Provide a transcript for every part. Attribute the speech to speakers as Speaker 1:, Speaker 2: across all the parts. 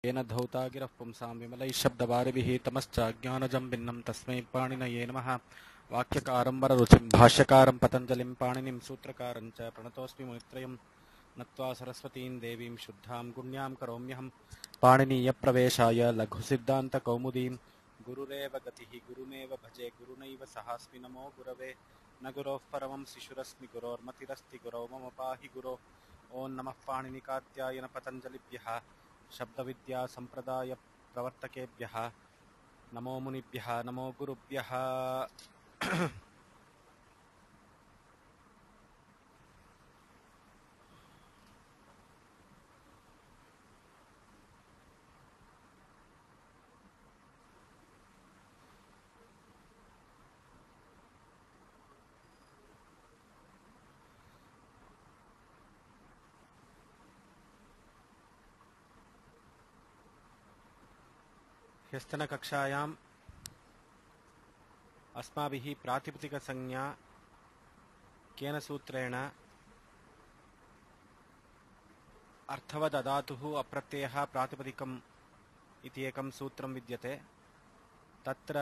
Speaker 1: येन धौता गिरः पुंसां विमलैः शब्दवारिभिः तमश्चाज्ञानजं भिन्नं तस्मै पाणिनये नमः। वाक्यकारं वररुचिं भाष्यकारं पतञ्जलिं पाणिनिं सूत्रकारं च प्रणतोऽस्मि मुनित्रयं नत्वा सरस्वतीं देवीं शुद्धां गुण्यां करोम्यहं। पाणिनीयप्रवेशाय लघुसिद्धान्तकौमुदीं गुरुरेव गतिः गुरुमेव भजे गुरुनैव सहास्मि नमो गुरवे। न गुरोः परमं शिशुरस्मि गुरोर्मतिरस्ति गुरौ मम पाहि गुरो। ॐ नमः पाणिनिकात्यायन पतञ्जलिभ्यः शब्दविद्या संप्रदाय प्रवर्तकेभ्यः नमो मुनिभ्यः नमो गुरुभ्यः। ह्यस्तनकक्षायाम् अस्माभिः प्रातिपदिकसंज्ञा केन सूत्रेण अर्थवदधातुः अप्रत्ययः प्रातिपदिकम् इति एकं सूत्रं विद्यते। तत्र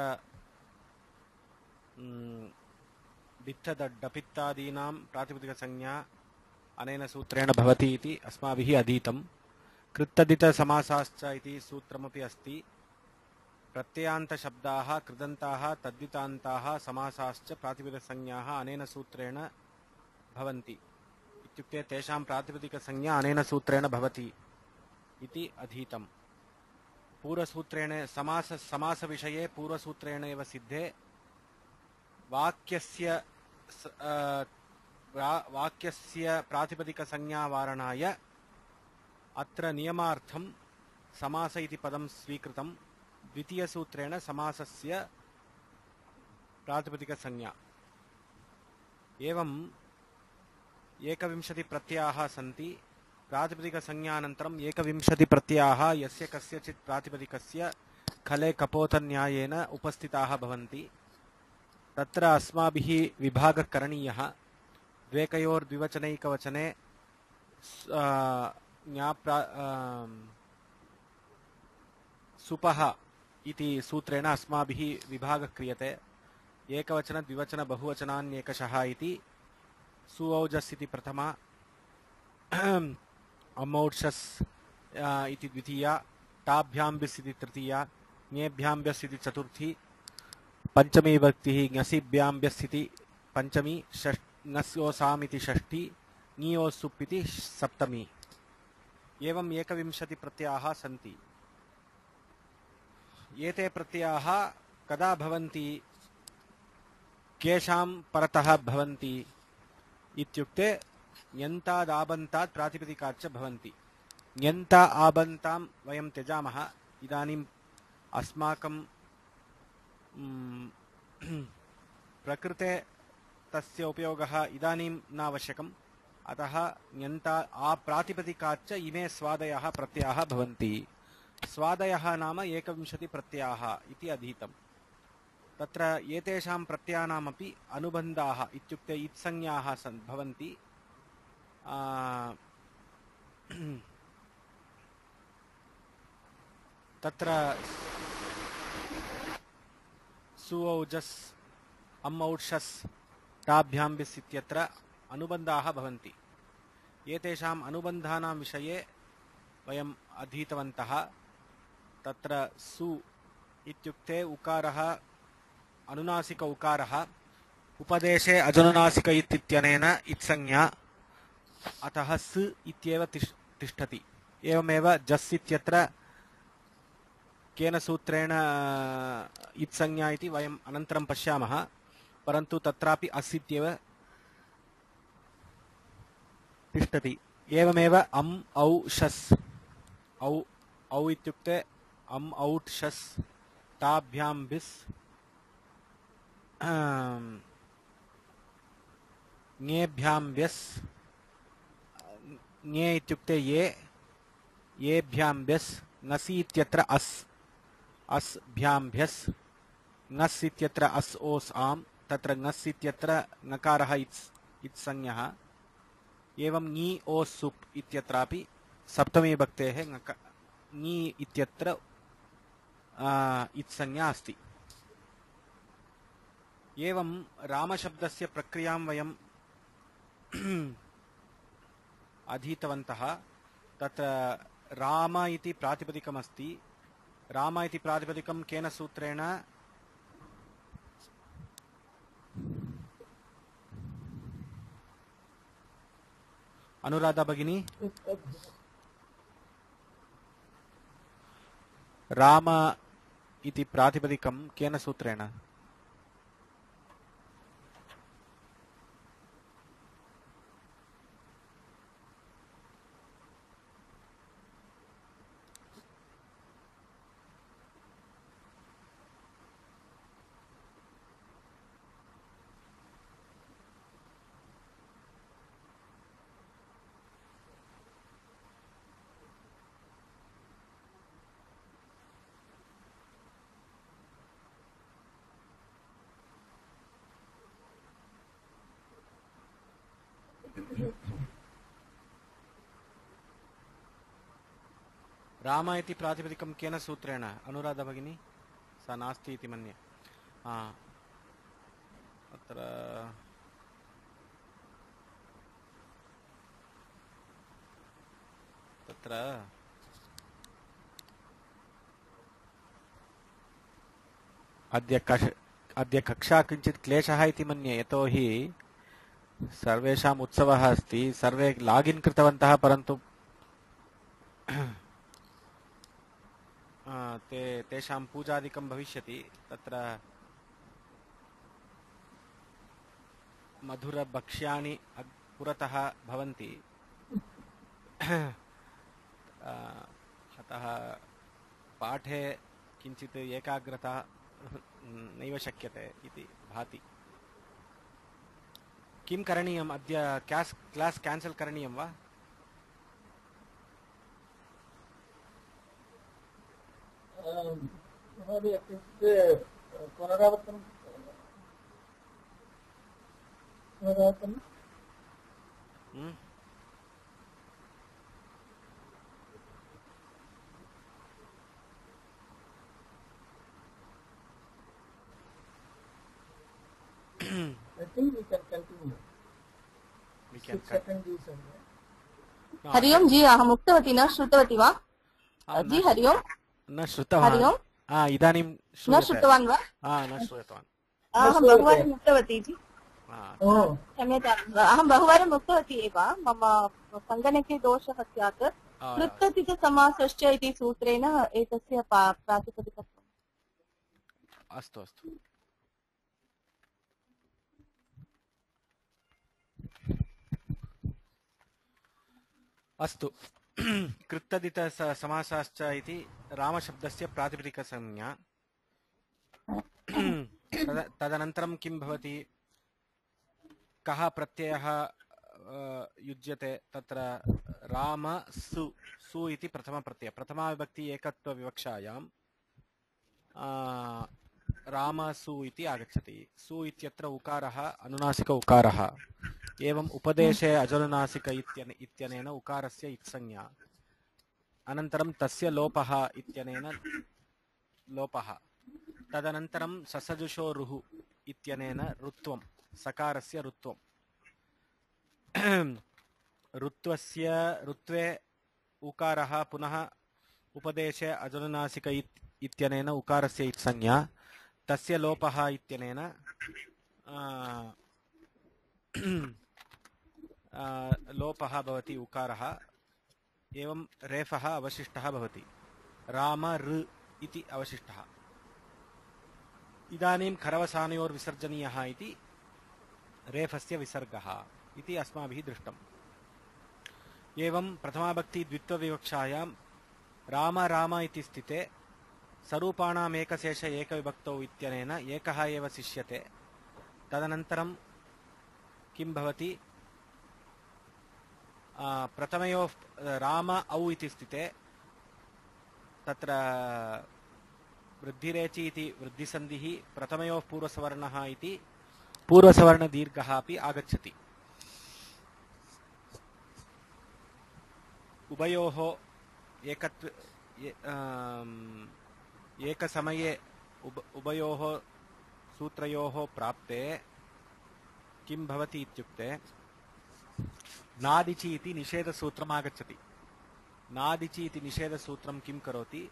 Speaker 1: दित्तदड्डपित्तादीनां प्रातिपदिकसंज्ञा अनेन सूत्रेण भवति इति अस्माभिः अधीतं। कृत्तदितसमासाश्च इति सूत्रमपि अस्ति। प्रत्ययान्तशब्दाः कृदन्ताः तद्दितान्ताः समासाश्च प्रातिपदिकसंज्ञाः अनेन सूत्रेण भवन्ति इत्युक्ते तेषां प्रातिपदिकसंज्ञा अनेन सूत्रेण भवति इति अधीतं। पूर्वसूत्रेण समासविषये पूर्वसूत्रेण एव सिद्धे वाक्यस्य प्रातिपदिकसंज्ञावारणाय अत्र नियमार्थं समास इति पदं स्वीकृतं। द्वितीयसूत्रेण समासस्य प्रातिपदिकसंज्ञा। एवं 21 प्रत्ययाः सन्ति। प्रातिपदिकसंज्ञानन्तरं 21 प्रत्ययाः यस्य कस्यचित् प्रातिपदिकस्य खले कपोतन्यायेन उपस्थिताः भवन्ति। तत्र अस्माभिः विभागः करणीयः। द्वेकयोर्द्विवचनैकवचने सुपः इति सूत्रेण अस्माभिः विभागः क्रियते। एकवचन द्विवचन बहुवचनान्येकशः इति सुऔजस् इति प्रथमा, अमौषस् इति द्वितीया, टाभ्याम्बिस् इति तृतीया, ङेभ्याम्ब्यस् इति चतुर्थी, पंचमी विभक्तिः ङसिभ्याम्ब्यस् इति पंचमी, ङस्योसाम् इति षष्ठी, ङीयोसुप् इति सप्तमी। एवं 21 प्रत्ययाः सन्ति। एते प्रत्ययाः कदा भवन्ति, केषां परतः भवन्ति इत्युक्ते ञन्तादाबन्तात् प्रातिपदिकाच्च भवन्ति। ञन्त आबन्तां वयं त्यजामः। इदानीम् अस्माकं प्रकृते तस्य उपयोगः इदानीं नावश्यकम्। अतः ञन्त प्रातिपदिकाच्च इमे स्वादयः प्रत्ययाः भवन्ति। स्वादयः नाम 21 प्रत्ययाः इति अधीतम्। तत्र एतेषां प्रत्ययानामपि अनुबन्धाः इत्युक्ते इत्संज्ञाः भवन्ति। तत्र सुऔजस्, अमौषस्, टाभ्याम्बिस् इत्यत्र अनुबन्धाः भवन्ति। एतेषाम् अनुबन्धानां विषये वयम् अधीतवन्तः। तत्र सु इत्युक्ते उकारः अनुनासिक उकारः, उपदेशे अजनुनासिक इत्यनेन इत्संज्ञा, अतः स इत्येव तिष्ठति। एवमेव जस् इत्यत्र केन सूत्रेण इत्संज्ञा इति वयम् अनन्तरं पश्यामः। परन्तु तत्रापि अस् इत्येव तिष्ठति। एवमेव अम् औ शस्, औ इत्युक्ते अम् औट् शस्, टाभ्याम्बिस्, ङेभ्याम्ब्यस्, ङे इत्युक्ते ये, येभ्याम्ब्यस्, ङसि इत्यत्र अस्, अस् भ्याम्भ्यस्, ङस् इत्यत्र अस् ओस् आम्, तत्र ङस् इत्यत्र ङकारः इत्संज्ञः। एवं ङी ओस् सुप् इत्यत्रापि सप्तमी विभक्तेः नी इत्यत्र इत्संज्ञा अस्ति। एवं रामशब्दस्य प्रक्रियां वयं अधीतवन्तः। तत्र राम इति प्रातिपदिकमस्ति। राम इति प्रातिपदिकं केन सूत्रेण? अनुराधा भगिनी, राम इति प्रातिपदिकं केन सूत्रेण? राम इति प्रातिपदिकं केन सूत्रेण? अनुराधा भगिनी, सा नास्ति इति मन्ये। अत्र तत्र अद्य कक्षा किञ्चित् क्लेशः इति मन्ये, यतोहि सर्वेषाम् उत्सवः अस्ति। सर्वे लागिन् कृतवन्तः, परन्तु तेषां पूजादिकं भविष्यति। तत्र मधुरभक्ष्याणि पुरतः भवन्ति। अतः पाठे किञ्चित् एकाग्रता नैव शक्यते इति भाति। किं करणीयम्? अद्य क्लास् कैन्सल् करणीयं वा?
Speaker 2: I think we can continue.
Speaker 1: We can
Speaker 2: continue.
Speaker 3: Hariom जी, अहम् उक्तवती न श्रुतवती वा? जी हरिओम।
Speaker 1: न श्रुतवान्।
Speaker 3: हरिओम।
Speaker 1: इदानीं
Speaker 3: न श्रुतवान् वा?
Speaker 1: न श्रूयतवान्।
Speaker 3: अहं बहुवारम् उक्तवती जी। क्षम्यताम्, अहं बहुवारम् उक्तवती एव। मम सङ्गणके दोषः स्यात्। कृत्ततितसमासश्च इति सूत्रेण एतस्य प्रातिपदिकत्वम्।
Speaker 1: अस्तु अस्तु। अस्तु। कृत्तदितसमासाश्च इति रामशब्दस्य प्रातिपदिकसंज्ञा। तदनन्तरं किं भवति? कः प्रत्ययः युज्यते? तत्र राम सु सु इति प्रथमप्रत्ययः। प्रथमाविभक्ति एकत्वविवक्षायां रामसु इति आगच्छति। सु इत्यत्र उकारः अनुनासिक उकारः। एवम् उपदेशे अजनुनासिक इत्यनेन उकारस्य इत्संज्ञा। अनन्तरं तस्य लोपः इत्यनेन लोपः। तदनन्तरं ससजुषो रुः इत्यनेन ऋत्वं, सकारस्य ऋत्वं। ऋत्वे उकारः पुनः उपदेशे अजनुनासिक इत्यनेन उकारस्य इत्संज्ञा। तस्य लोपः इत्यनेन लोपः भवति उकारः। एवं रेफः अवशिष्टः भवति। राम ऋ इति अवशिष्टः। इदानीं खरवसानयोर्विसर्जनीयः इति रेफस्य विसर्गः इति अस्माभिः दृष्टम्। एवं प्रथमाभक्ति द्वित्वविवक्षायां राम राम इति स्थिते सरूपाणाम् एकशेष एकविभक्तौ इत्यनेन एकः एव शिष्यते। तदनन्तरं किं भवति? प्रथमयोः राम औ इति स्थिते तत्र वृद्धिरेचि इति वृद्धिसन्धिः, प्रथमयोः पूर्वसवर्णः इति पूर्वसवर्णदीर्घः अपि आगच्छति। उभयोः एकसमये उभयोः सूत्रयोः प्राप्ते किं भवति इत्युक्ते नादिचि इति निषेधसूत्रम् आगच्छति। नादिचि इति निषेधसूत्रं किं करोति?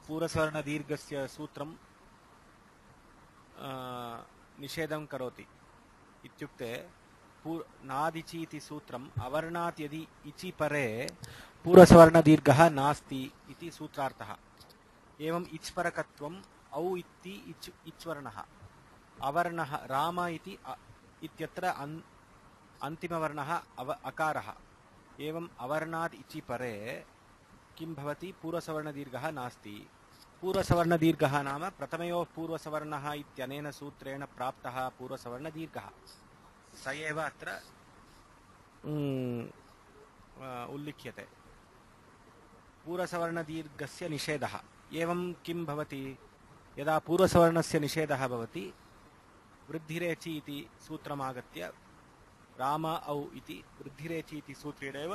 Speaker 1: पूर्वसवर्णदीर्घस्य सूत्रं निषेधं करोति। इत्युक्ते नादिचि इति सूत्रम् अवर्णात् यदि इचि परे पूर्वसवर्णदीर्घः नास्ति इति सूत्रार्थः। एवम् इच्परकत्वम् औ इति इच्वर्णः, अवर्णः राम इति इत्यत्र अन्तिमवर्णः अकारः। एवम् अवर्णात् इचि परे किं भवति? पूर्वसवर्णदीर्घः नास्ति। पूर्वसवर्णदीर्घः नाम प्रथमयोः पूर्वसवर्णः इत्यनेन सूत्रेण प्राप्तः पूर्वसवर्णदीर्घः। स एव अत्र उल्लिख्यते, पूर्वसवर्णदीर्घस्य निषेधः। एवं किं भवति? यदा पूर्वसवर्णस्य निषेधः भवति, वृद्धिरेचि इति सूत्रमागत्य राम औ इति वृद्धिरेचि इति सूत्रेणैव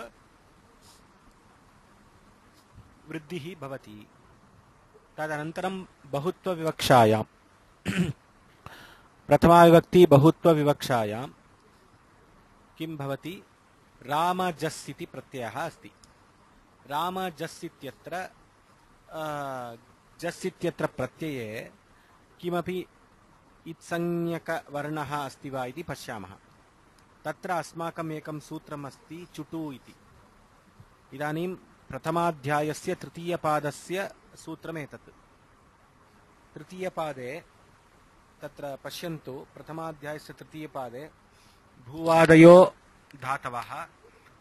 Speaker 1: वृद्धिः भवति। तदनन्तरं बहुत्वविवक्षायां प्रथमाविभक्ति बहुत्वविवक्षायां किं भवति? रामजस् इति प्रत्ययः अस्ति। रामजस् इत्यत्र जस् इत्यत्र प्रत्यये किमपि इत्संज्ञकवर्णः अस्ति वा इति पश्यामः। तत्र अस्माकम् एकं सूत्रम् अस्ति चुटु इति। इदानीं प्रथमाध्यायस्य तृतीयपादस्य सूत्रमेतत्। तृतीयपादे तत्र पश्यन्तु, प्रथमाध्यायस्य तृतीयपादे भूवादयो धातवः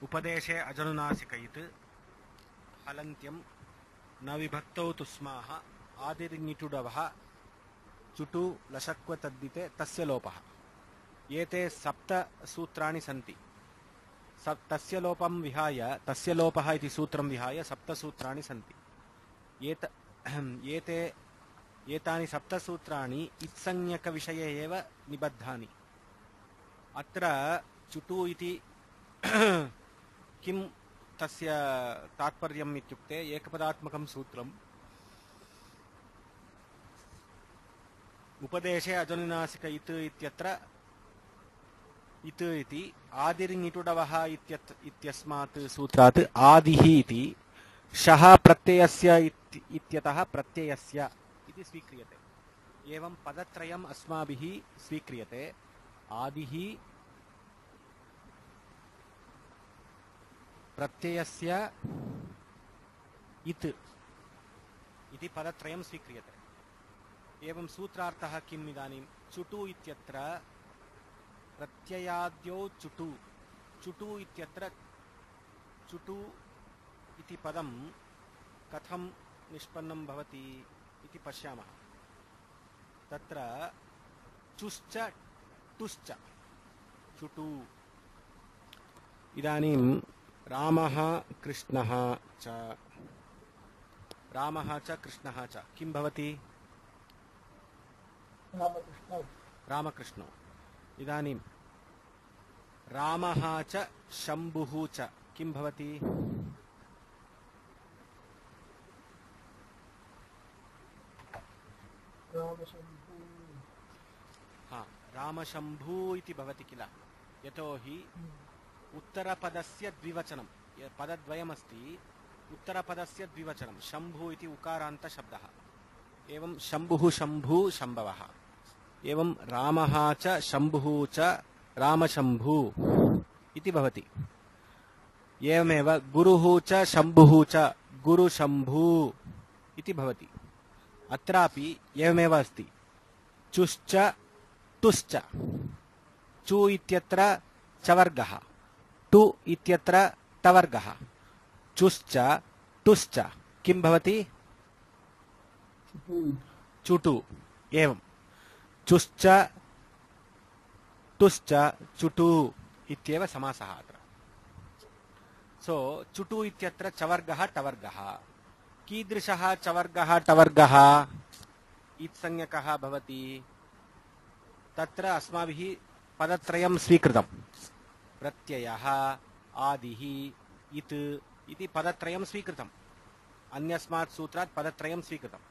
Speaker 1: उपदेशे अजनुनासिकैत् हलन्त्यं न विभक्तौ तुस्माः आदिर्निटुडवः चुटु लशक्व तद्दिते तस्य लोपः। एते सप्त सूत्राणि सन्ति। तस्य लोपं विहाय, तस्य लोपः इति सूत्रं विहाय सप्तसूत्राणि सन्ति। एतानि सप्तसूत्राणि इत्संज्ञकविषये एव निबद्धानि। अत्र चुटु इति किं तस्य तात्पर्यम् इत्युक्ते एकपदात्मकं सूत्रम्। उपदेशे अजनुनासिक इत् इत्यत्र इत् इति आदिर्निटुडवः इत्यस्मात् सूत्रात् आदिः इति शः प्रत्ययस्य इत्यतः प्रत्ययस्य इति स्वीक्रियते। एवं पदत्रयम् अस्माभिः स्वीक्रियते। आदिः, प्रत्ययस्य, इत् इति पदत्रयं स्वीक्रियते। एवं सूत्रार्थः किम्? इदानीं चुटु इत्यत्र प्रत्ययाद्यौ चुटु, चुटु इत्यत्र चुटु इति पदं कथं निष्पन्नं भवति इति पश्यामः। तत्र चुश्च टुश्च चुटु। इदानीं रामः कृष्णः च, रामः च कृष्णः च किं भवति? रामकृष्णौ। इदानीं रामः च शम्भुः च किं भवति? रामशम्भू इति भवति किल? यतोहि उत्तरपदस्य द्विवचनं, पदद्वयमस्ति, उत्तरपदस्य द्विवचनं शम्भु इति उकारान्तशब्दः। एवं शम्भुः शम्भू शम्भवः। एवं रामः च शम्भुः च रामशम्भू इति भवति। एवमेव गुरुः च शम्भुः च गुरुशम्भू इति भवति। अत्रापि एवमेव अस्ति। चुश्च टुश्च, चु इत्यत्र चवर्गः, टु इत्यत्र टवर्गः, चुश्च टुश्च किं भवति? चुटु। एवं चुश्च टुश्च चुटु इत्येव समासः अत्र। सो चुटु इत्यत्र चवर्गः टवर्गः। कीदृशः चवर्गः टवर्गः इत्संज्ञकः भवति? तत्र अस्माभिः पदत्रयं स्वीकृतं। प्रत्ययः, आदिः, इत् इति पदत्रयं स्वीकृतम् अन्यस्मात् सूत्रात् पदत्रयं स्वीकृतम्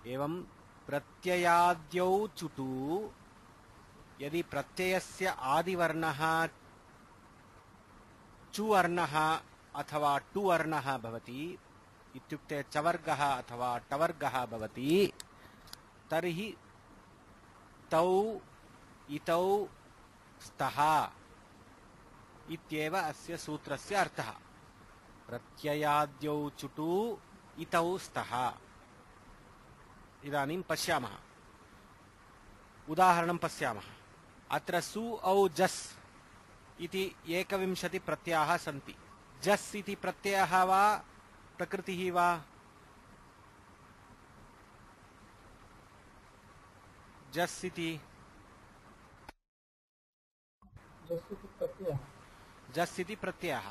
Speaker 1: एवं प्रत्ययाद्यौ चुटु यदि प्रत्ययस्य आदिवर्णः चुवर्णः अथवा टुवर्णः भवति इत्युक्ते चवर्गः अथवा टवर्गः भवति तर्हि तौ इतौ स्तः इत्येव अस्य सूत्रस्य अर्थः प्रत्ययाद्यौ चुटु इतौ स्तः इदानीं पश्यामः उदाहरणं पश्यामः अत्र सु औ जस् इति 21 प्रत्ययाः सन्ति जस् इति प्रत्ययः वा प्रकृतिः वा जस् इति जस् इति प्रत्ययः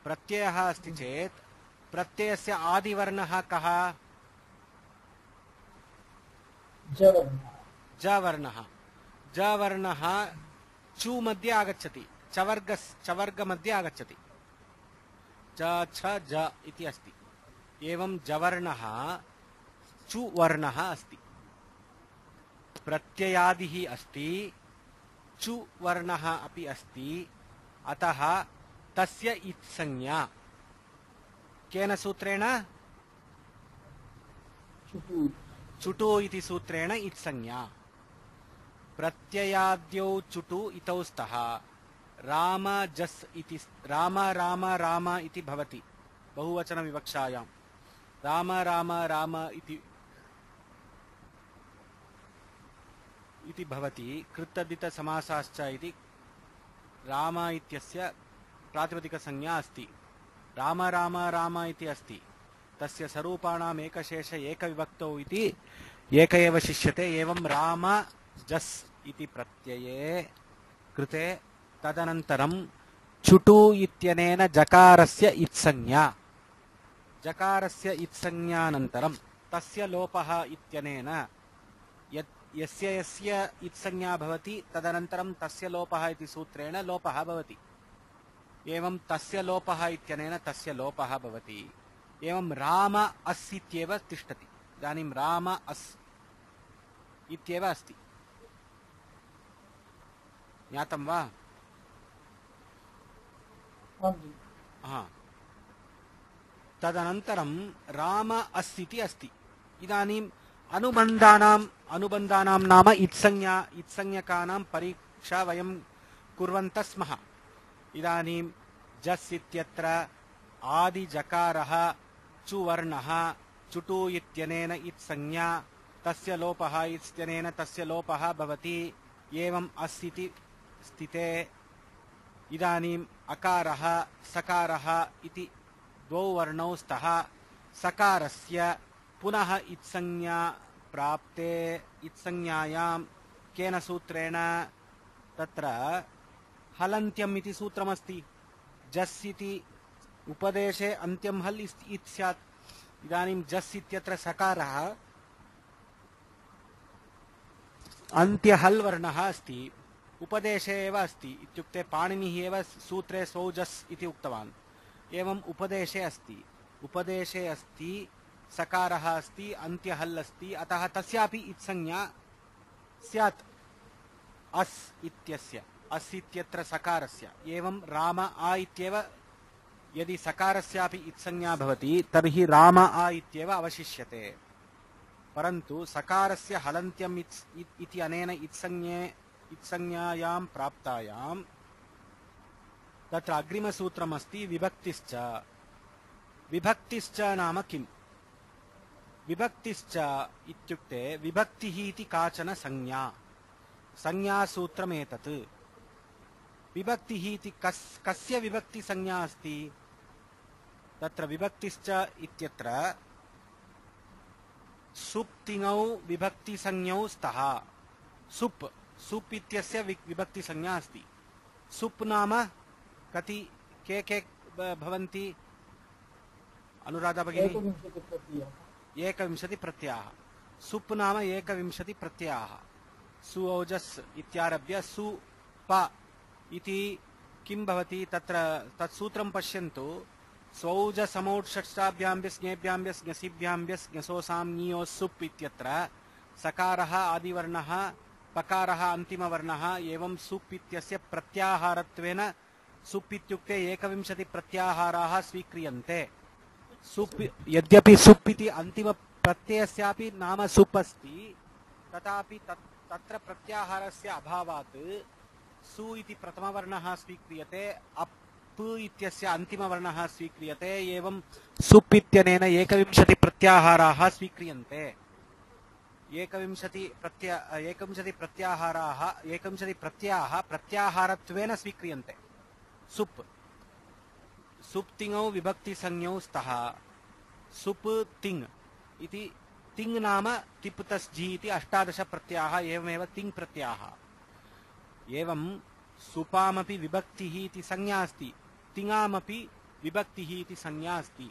Speaker 1: प्रत्ययः अस्ति चेत् प्रत्ययस्य आदिवर्णः कः जवर्णः जवर्णः चु मध्ये आगच्छति चवर्ग मध्ये आगच्छति च छ ज इति अस्ति एवं जवर्णः चु वर्णः अस्ति प्रत्ययादिः अस्ति चु वर्णः अपि अस्ति अतः तस्य इत्संज्ञा केन सूत्रेण चुटु इति सूत्रेण इत्संज्ञा प्रत्ययाद्यौ चुटु इतौ स्तः राम जस् इति राम राम राम इति भवति बहुवचन विवक्षायां राम राम राम इति भवति कृत्तदित समासाश्च इति राम इत्यस्य प्रातिपदिक संज्ञा अस्ति राम राम राम इति अस्ति तस्य स्वरूपाणाम् एकशेष एकविभक्तौ इति एक एव शिष्यते एवं राम जस् इति प्रत्यये कृते तदनन्तरं चुटु इत्यनेन जकारस्य इत्संज्ञानन्तरं तस्य लोपः इत्यनेन यस्य यस्य इत्संज्ञा भवति तदनन्तरं तस्य लोपः इति सूत्रेण लोपः भवति एवं तस्य लोपः इत्यनेन तस्य लोपः भवति एवं राम अस् इत्येव तिष्ठति इदानीं राम अस् इत्येव अस्ति ज्ञातं वा तदनन्तरं राम अस् इति अस्ति इदानीम् अनुबन्धानां नाम इत्संज्ञकानां परीक्षा वयं कुर्वन्तः स्मः इदानीं जस् इत्यत्र आदिजकारः चुवर्णः चुटु इत्यनेन इत्संज्ञा तस्य लोपः इत्यनेन तस्य लोपः भवति एवम् अस् इति स्थिते इदानीम् अकारः सकारः इति द्वौ वर्णौ स्तः सकारस्य पुनः इत्संज्ञा प्राप्ते इत्संज्ञायां केन सूत्रेण तत्र हलन्त्यम् इति सूत्रमस्ति जस् इति उपदेशे अन्त्यं हल् इति स्यात् इदानीं जस् इत्यत्र सकारः अन्त्यहल् वर्णः अस्ति उपदेशे एव अस्ति इत्युक्ते पाणिनिः एव सूत्रे सौजस् इति उक्तवान् एवम् उपदेशे अस्ति सकारः अस्ति अन्त्यहल् अस्ति अतः तस्यापि इत्संज्ञा स्यात् अस् इत्यत्र सकारस्य एवं राम आ इत्येव यदि सकारस्यापि इत्संज्ञा भवति तर्हि राम आ इत्येव अवशिष्यते परन्तु सकारस्य हलन्त्यम् इति अनेन इत्संज्ञायां प्राप्तायां तत्र अग्रिमसूत्रमस्ति विभक्तिश्च नाम किम् विभक्तिश्च इत्युक्ते विभक्तिः इति काचन संज्ञासूत्रमेतत् विभक्तिः इति कस्य विभक्तिसंज्ञा अस्ति तत्र विभक्तिश्च इत्यत्र सुप्तिङौ विभक्तिसंज्ञौ स्तः सुप् इत्यस्य विभक्तिसंज्ञा अस्ति सुप् नाम कति के भवन्ति अनुराधा भगिनी 21 प्रत्ययाः सुप् नाम 21 प्रत्ययाः सु औजस् इत्यारभ्य सु प इति किं भवति तत्र तत्सूत्रं पश्यन्तु स्वौज समौट्षष्टाभ्याम्भ्यस्ङेभ्याम्भ्यस्ङसिभ्याम्भ्यस्ङसोसां ञियोः सुप् इत्यत्र सकारः आदिवर्णः पकारः अन्तिमवर्णः एवं सुप् इत्यस्य प्रत्याहारत्वेन सुप् इत्युक्ते 21 प्रत्याहाराः स्वीक्रियन्ते। सुप् यद्यपि सुप् इति अन्तिमप्रत्ययस्यापि नाम सुप् अस्ति तथापि तत्र प्रत्याहारस्य अभावात् सु इति प्रथमवर्णः स्वीक्रियते, अप् इत्यस्य अन्तिमवर्णः स्वीक्रियते। एवं सुप् इत्यनेन 21 प्रत्याहाराः स्वीक्रियन्ते। 21 प्रत्ययाः प्रत्याहारत्वेन स्वीक्रियन्ते। सुप् सुप् तिङौ विभक्ति संज्ञौ स्तः। सुप् तिङ् इति तिङ् नाम तिप् तस् जी इति 18 प्रत्ययाः एवमेव तिङ् प्रत्ययाः। एवं सुपामपि विभक्तिः इति संज्ञा अस्ति, तिङामपि विभक्तिः इति संज्ञा अस्ति।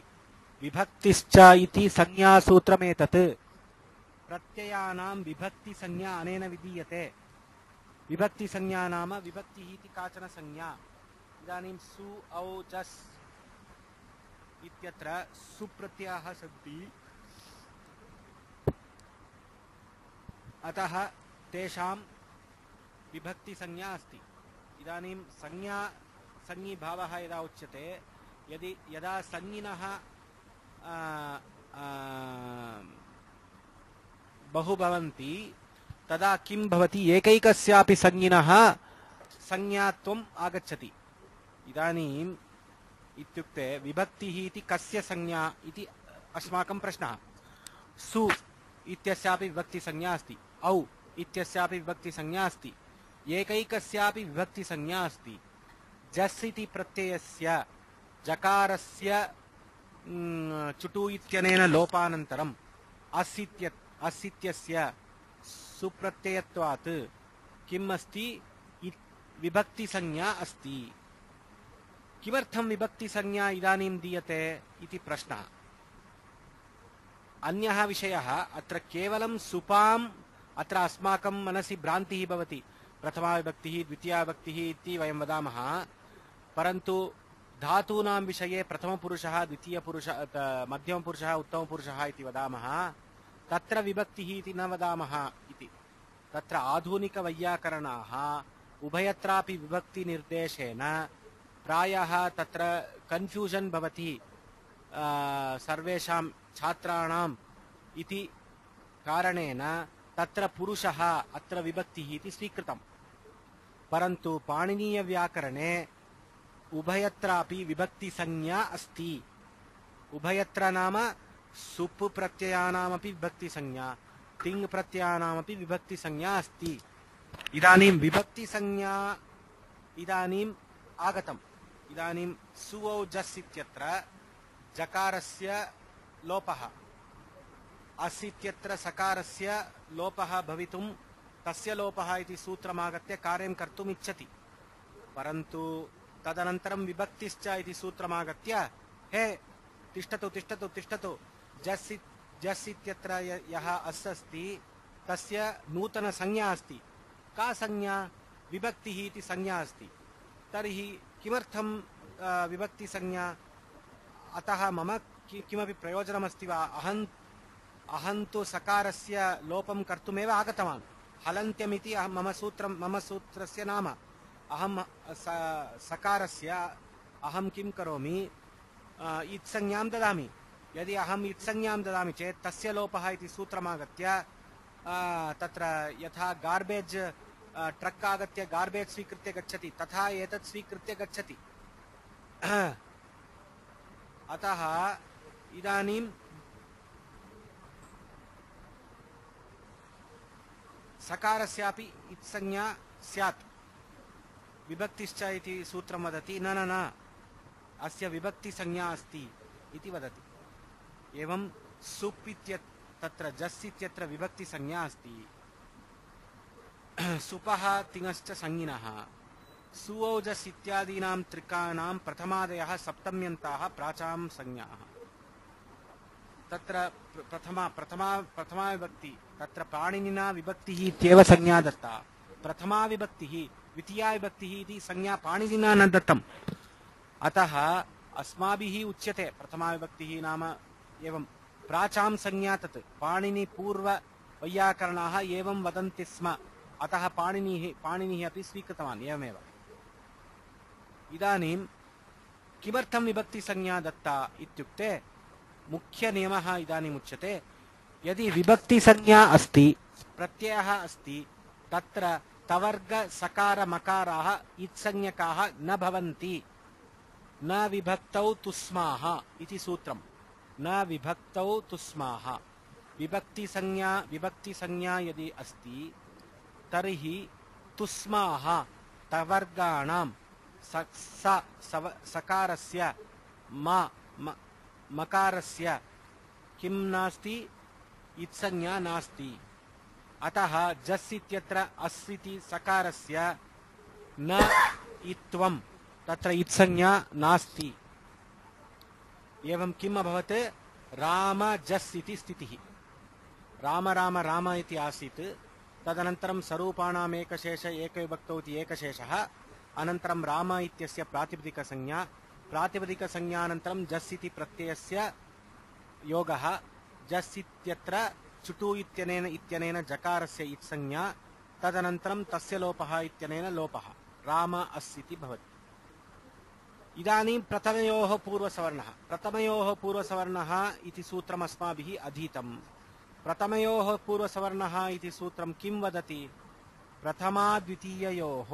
Speaker 1: विभक्तिश्च इति संज्ञासूत्रमेतत्। प्रत्ययानां विभक्ति संज्ञा अनेन विधीयते। विभक्ति संज्ञा नाम विभक्तिः इति काचन संज्ञा। इदानीं सु औ जस् इत्यत्र सुप्रत्ययाः सन्ति, अतः तेषां विभक्ति संज्ञा अस्ति। इदानीं संज्ञीभावः यदा उच्यते, यदा संज्ञिनः बहु भवन्ति तदा किं भवति, एकैकस्यापि संज्ञिनः संज्ञात्वम् आगच्छति। इदानीम् इत्युक्ते विभक्तिः इति कस्य संज्ञा इति अस्माकं प्रश्नः। सु इत्यस्यापि विभक्ति संज्ञा अस्ति, औ इत्यस्यापि विभक्ति संज्ञा अस्ति, एकैकस्यापि विभक्ति संज्ञा अस्ति। जस् इति प्रत्ययस्य जकारस्य चुटु इत्यनेन लोपानन्तरम् अस् इत्यस्य सुप्रत्ययत्वात् किम् अस्ति, विभक्ति संज्ञा अस्ति। किमर्थं विभक्ति संज्ञा इदानीं दीयते इति प्रश्नः। अन्यः विषयः, अत्र केवलं सुपाम् अत्र अस्माकं मनसि भ्रान्तिः भवति। प्रथमा विभक्तिः द्वितीया विभक्तिः इति वयं वदामः, परन्तु धातूनां विषये प्रथमपुरुषः द्वितीयपुरुषः मध्यमपुरुषः उत्तमपुरुषः इति वदामः, तत्र विभक्तिः इति न वदामः इति। तत्र आधुनिकवैयाकरणाः उभयत्रापि विभक्तिनिर्देशेन प्रायः तत्र कन्फ्यूजन् भवति सर्वेषां छात्राणाम् इति कारणेन तत्र पुरुषः अत्र विभक्तिः इति स्वीकृतम्। परन्तु पाणिनीयव्याकरणे उभयत्रापि विभक्ति संज्ञा अस्ति। उभयत्र नाम सुप् प्रत्ययानामपि विभक्ति संज्ञा, तिङ् प्रत्ययानामपि विभक्ति संज्ञा अस्ति। इदानीं विभक्ति संज्ञा इदानीम् आगतम्। इदानीं सुऔ जस् इत्यत्र जकारस्य लोपः, अस् इत्यत्र सकारस्य लोपः भवितुं तस्य लोपः इति सूत्रमागत्य कार्यं कर्तुम् इच्छति। परन्तु तदनन्तरं विभक्तिश्च इति सूत्रमागत्य हे तिष्ठतु तिष्ठतु तिष्ठतु, जस् इत्यत्र यः अस् अस्ति तस्य नूतन संज्ञा अस्ति। का संज्ञा? विभक्तिः इति संज्ञा अस्ति। तर्हि किमर्थं विभक्ति संज्ञा? अतः मम किमपि प्रयोजनमस्ति वा? अहं तु सकारस्य लोपं कर्तुमेव आगतवान्। हलन्त्यमिति मम सूत्रस्य नाम। अहं सकारस्य अहं किं करोमि, इत्संज्ञां ददामि। यदि अहम् इत्संज्ञां ददामि चेत् तस्य लोपः इति सूत्रमागत्य तत्र यथा गार्बेज् ट्रक् आगत्य गार्बेज् स्वीकृत्य गच्छति, तथा एतत् स्वीकृत्य गच्छति। अतः इदानीं सकारस्यापि इत्संज्ञा स्यात्। विभक्तिश्च इति सूत्रं वदति न न न, अस्य विभक्ति संज्ञा अस्ति इति वदति। एवं सुप् इत्यत्र तत्र जस् इत्यत्र विभक्ति संज्ञा अस्ति। सुपः तिङश्च संज्ञिनः। सुऔ जस् इत्यादीनां त्रिकाणां प्रथमादयः सप्तम्यन्ताः प्राचां संज्ञाः। तत्र प्रथमा विभक्ति, तत्र पाणिनिना विभक्तिः इत्येव संज्ञा दत्ता। प्रथमा विभक्तिः द्वितीया विभक्तिः इति संज्ञा पाणिनिना न दत्तम्। अतः अस्माभिः उच्यते प्रथमाविभक्तिः नाम एवं प्राचां संज्ञा तत् पाणिनिपूर्ववैयाकरणाः एवं वदन्ति स्म अतः पाणिनिः अपि स्वीकृतवान् एवमेव। इदानीं किमर्थं विभक्तिसंज्ञा दत्ता इत्युक्ते मुख्यनियमः इदानीम् उच्यते यदि विभक्तिसंज्ञा अस्ति प्रत्ययः अस्ति तत्र तवर्ग सकार मकाराः इत्संज्ञकाः न भवन्ति न विभक्तौ तुस्माः इति सूत्रम्। न विभक्तौ तुस्माः विभक्तिसंज्ञा यदि अस्ति तर्हि तुस्माः तवर्गाणां सकारस्य मकारस्य किं नास्ति इत्संज्ञा नास्ति। अतः जस् इत्यत्र अस् इति सकारस्य न इत्वं तत्र इत्संज्ञा नास्ति। एवं किम् अभवत् राम जस् इति स्थितिः। राम राम राम इति आसीत् तदनन्तरं स्वरूपाणाम् एकशेष एकविभक्तौ इति एकशेषः अनन्तरं राम इत्यस्य प्रातिपदिकसंज्ञा प्रातिपदिकसंज्ञानन्तरं जस् इति प्रत्ययस्य योगः जस् इत्यत्र चुटु इत्यनेन जकारस्य इत्संज्ञा तदनन्तरं तस्य लोपः इत्यनेन लोपः राम अस् इति भवति। इदानीं प्रथमयोः पूर्वसवर्णः इति सूत्रम् अस्माभिः अधीतम्। प्रथमयोः पूर्वसवर्णः इति सूत्रं किं वदति? प्रथमाद्वितीययोः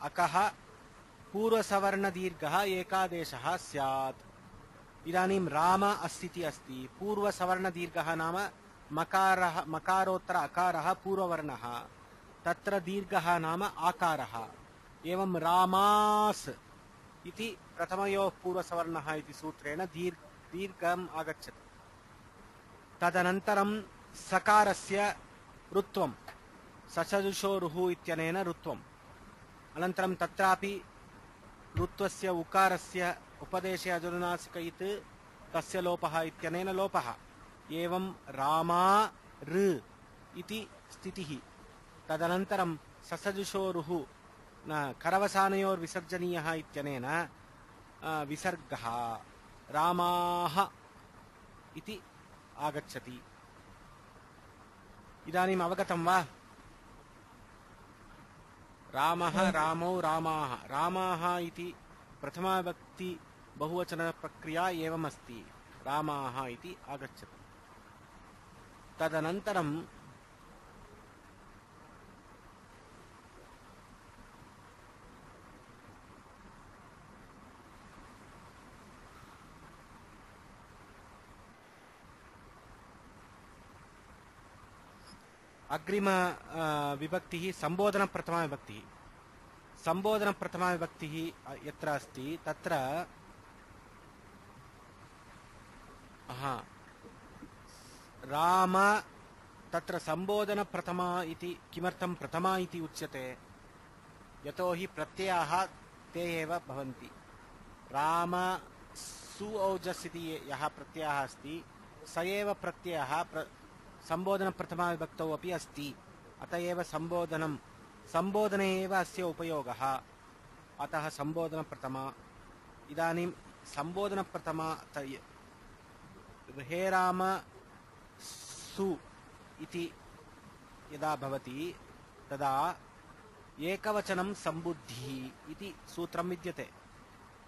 Speaker 1: अकः पूर्वसवर्णदीर्घः एकादेशः स्यात्। इदानीं राम अस्ति अस्ति पूर्वसवर्णदीर्घः नाम मकारोत्तर अकारः पूर्ववर्णः तत्र दीर्घः नाम आकारः। एवं रामास् इति प्रथमयोः पूर्वसवर्णः इति सूत्रेण दीर्घम् आगच्छति। तदनन्तरं सकारस्य ऋत्वं ससजुषोरुः इत्यनेन ऋत्वम् अनन्तरं तत्रापि ऋत्वस्य उकारस्य उपदेशे अजनुनासिक इत् तस्य लोपः इत्यनेन लोपः। एवं रामा ऋ इति स्थितिः। तदनन्तरं ससजुषोरुः करवसानयोर्विसर्जनीयः इत्यनेन विसर्गः रामाः इति आगच्छति। इदानीम् अवगतं वा? रामः रामौ रामाः रामाः इति प्रथमाविभक्ति बहुवचनप्रक्रिया एवमस्ति रामाः इति आगच्छति। तदनन्तरं अग्रिम विभक्तिः संबोधन प्रथमा विभक्तिः। संबोधन प्रथमा विभक्तिः यत्र अस्ति तत्र राम तत्र संबोधन प्रथमा इति किमर्थं प्रथमा इति उच्यते? यतोहि प्रत्ययाः ते एव भवन्ति। राम सु औजस् इति यः प्रत्ययः अस्ति स एव प्रत्ययः संबोधन प्रथमा विभक्तौ अपि अस्ति। अत एव संबोधने एव अस्य उपयोगः। अतः संबोधन प्रथमा। इदानीं संबोधन प्रथमा हे राम सु इति यदा भवति तदा एकवचनं संबुद्धिः इति सूत्रं विद्यते।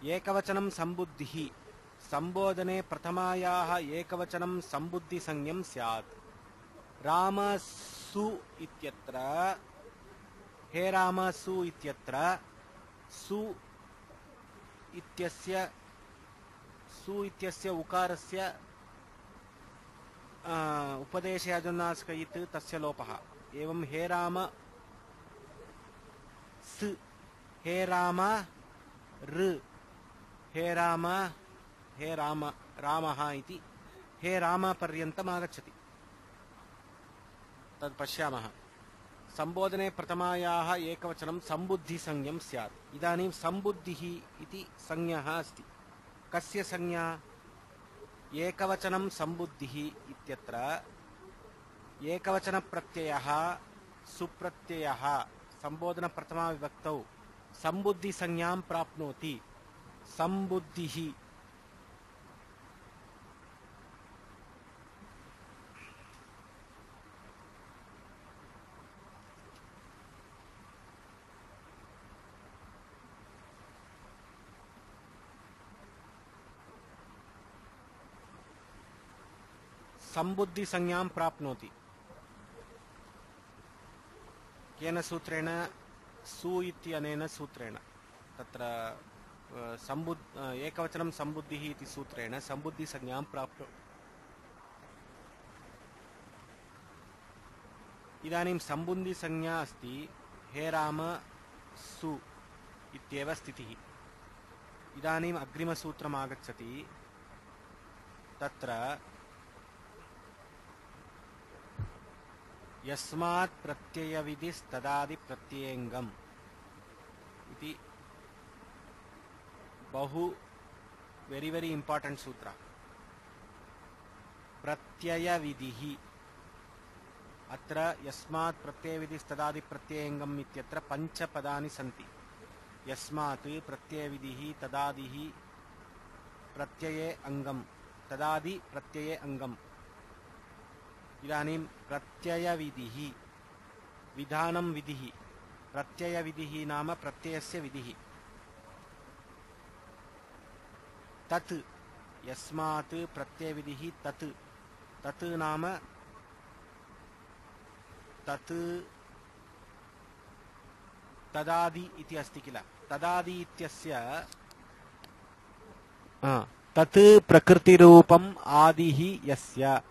Speaker 1: एकवचनं संबुद्धिः संबोधने प्रथमायाः एकवचनं संबुद्धिसंज्ञं स्यात्। रामसु इत्यत्र हे रामसु इत्यत्र सु इत्यस्य उकारस्य उपदेशे अजनुनासिक इत् तस्य लोपः। एवं हे राम स हे राम ऋ हे राम रामः इति हे राम पर्यन्तम् आगच्छति। तद् पश्यामः। संबोधने प्रथमायाः एकवचनं संबुद्धिसंज्ञं स्यात्। इदानीं संबुद्धिः इति संज्ञः अस्ति। कस्य संज्ञा? एकवचनं संबुद्धिः इत्यत्र एकवचनप्रत्ययः सुप्रत्ययः संबोधन प्रथमा विभक्तौ संबुद्धि संज्ञां प्राप्नोति संबुद्धिः संबुद्धि संज्ञां प्राप्नोति केन सूत्रेण सु इत्यनेन सूत्रेण तत्र एकवचनं संबुद्धिः इति सूत्रेण संबुद्धि संज्ञां प्राप्नोति इदानीं संबुद्धि संज्ञा अस्ति हे राम सु इत्येव स्थितिः इदानीम् अग्रिमसूत्रम् आगच्छति तत्र यस्मात् प्रत्ययविधिस्तदादि प्रत्ययेङ्गम् इति बहु वेरी इंपार्टेंट सूत्र प्रत्ययविधिः अत्र यस्मात् प्रत्ययविधिस्तदादि प्रत्ययेङ्गम् इत्यत्र पञ्चपदानि सन्ति यस्मात् प्रत्ययविधिः तदादिः प्रत्यये अङ्गम् तदादि प्रत्यये अङ्गम् इदानीं प्रत्ययविधिः विधानं विधिः प्रत्ययविधिः नाम प्रत्ययस्य विधिः तत् यस्मात् प्रत्ययविधिः तत् तत् नाम तत् तदादि इति अस्ति किल तदादि इत्यस्य तत् प्रकृतिरूपम् आदिः यस्य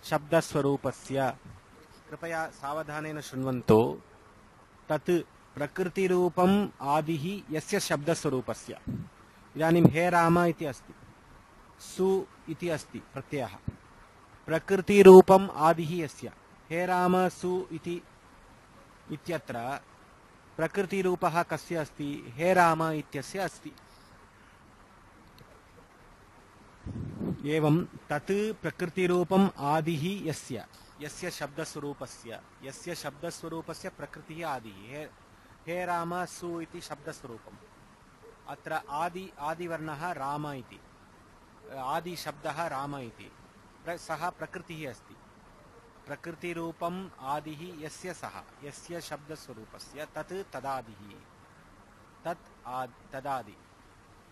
Speaker 1: शब्दस्वरूपस्य कृपया सावधानेन शृण्वन्तु तत् प्रकृतिरूपम् आदिः यस्य शब्दस्वरूपस्य इदानीं हे राम इति अस्ति सु इति अस्ति प्रत्ययः प्रकृतिरूपम् आदिः यस्य हे राम सु इति इत्यत्र प्रकृतिरूपः कस्य अस्ति हे राम इत्यस्य अस्ति एवं तत् प्रकृतिरूपम् आदिः यस्य यस्य शब्दस्वरूपस्य प्रकृतिः आदिः हे राम सु इति शब्दस्वरूपम् अत्र आदिवर्णः राम इति आदिशब्दः राम इति सः प्रकृतिः अस्ति प्रकृतिरूपम् आदिः यस्य सः यस्य शब्दस्वरूपस्य तत् तदादिः तदादि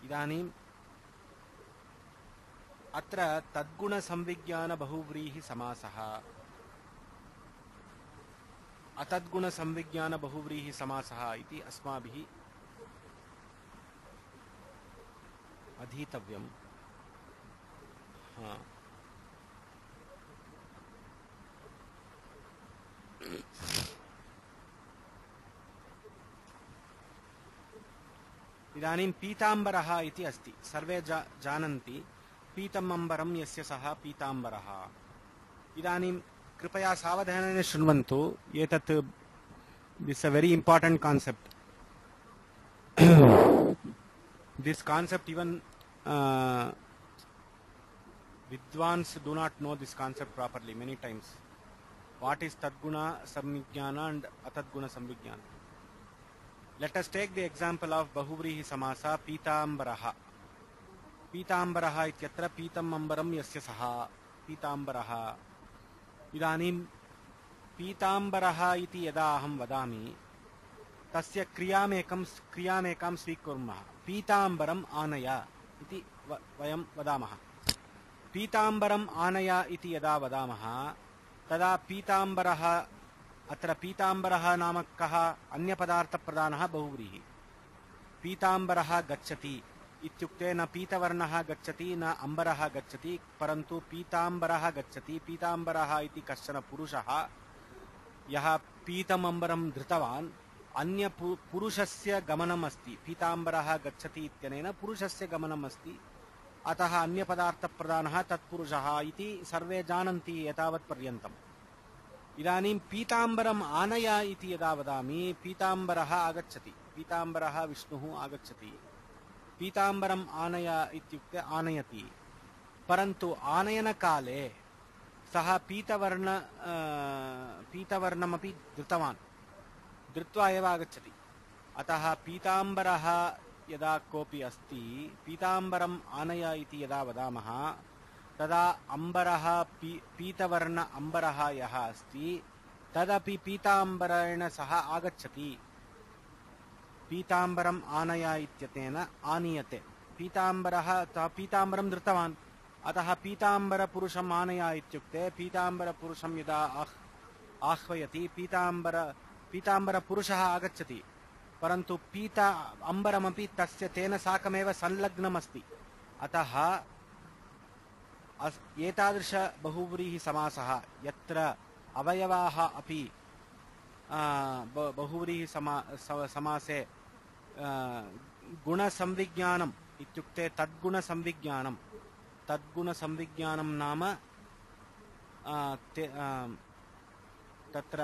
Speaker 1: इदानीम् अत्र तद्गुणसंविज्ञान बहुव्रीहि समासः अतद्गुणसंविज्ञान बहुव्रीहि समासः इति अस्माभिः अधीतव्यम् इदानीं पीताम्बरः इति अस्ति सर्वे जानन्ति पीतम् अम्बरं यस्य सः पीताम्बरः इदानीं कृपया सावधानेन शृण्वन्तु एतत् this a very important concept this concept even विद्वांस do not know this concept properly many times what is tadguna samvijnana and atadguna samvijnana. Let us take the example of bahuvrihi samasa pitambaraha. Pitambaraha ityatra pitam ambaram yasya saha pitambaraha. Idanim pitambaraha iti yada aham vadami tasya kriyamekam svikurmah. Pitambaram anaya iti vayam vadamaha. Pitambaram anaya iti yada vadamaha तदा पीताम्बरः अत्र पीताम्बरः नाम कः अन्यपदार्थप्रधानः बहुव्रीहि पीताम्बरः गच्छति इत्युक्ते न पीतवर्णः गच्छति न अम्बरः गच्छति परन्तु पीताम्बरः गच्छति पीताम्बरः इति कश्चन पुरुषः यः पीतम् अम्बरं धृतवान् अन्य पुरुषस्य गमनम् अस्ति पीताम्बरः गच्छति इत्यनेन पुरुषस्य गमनम् अस्ति अतः अन्यपदार्थप्रधानः तत्पुरुषः इति सर्वे जानन्ति एतावत् पर्यन्तम् इदानीं पीताम्बरम् आनय इति यदा वदामि पीताम्बरः आगच्छति पीताम्बरः विष्णुः आगच्छति पीताम्बरम् आनय इत्युक्ते आनयति परन्तु आनयनकाले सः पीतवर्णमपि धृतवान् धृत्वा एव आगच्छति अतः पीताम्बरः यदा कोऽपि अस्ति पीताम्बरम् आनय इति यदा वदामः तदा अम्बरः पीतवर्ण अम्बरः यः अस्ति तदपि पीताम्बरेण सह आगच्छति। पीताम्बरम् आनय इत्यनेन आनीयते। पीताम्बरं धृतवान्, अतः पीताम्बरपुरुषम् आनय इत्युक्ते पीताम्बरपुरुषं यदा आह्वयति पीताम्बरपुरुषः आगच्छति, परन्तु अम्बरमपि तेन साकमेव संलग्नमस्ति। अतः एतादृश बहुव्रीहि समासः यत्र अवयवाः अपि बहुव्रीहि समासे गुणसंविज्ञानम् इत्युक्ते तद्गुणसंविज्ञानं नाम तत्र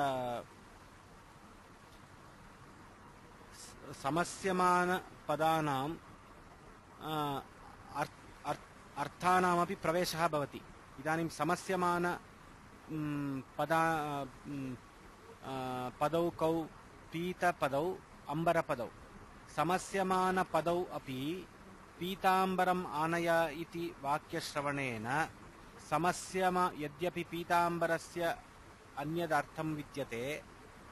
Speaker 1: समस्यमानपदानाम् अर्थानामपि प्रवेशः भवति। इदानीं समस्यमान पदौ कौ पीतपदौ अम्बरपदौ समस्यमानपदौ अपि पीताम्बरम् आनय इति वाक्यश्रवणेन यद्यपि पीताम्बरस्य अन्यदर्थं विद्यते,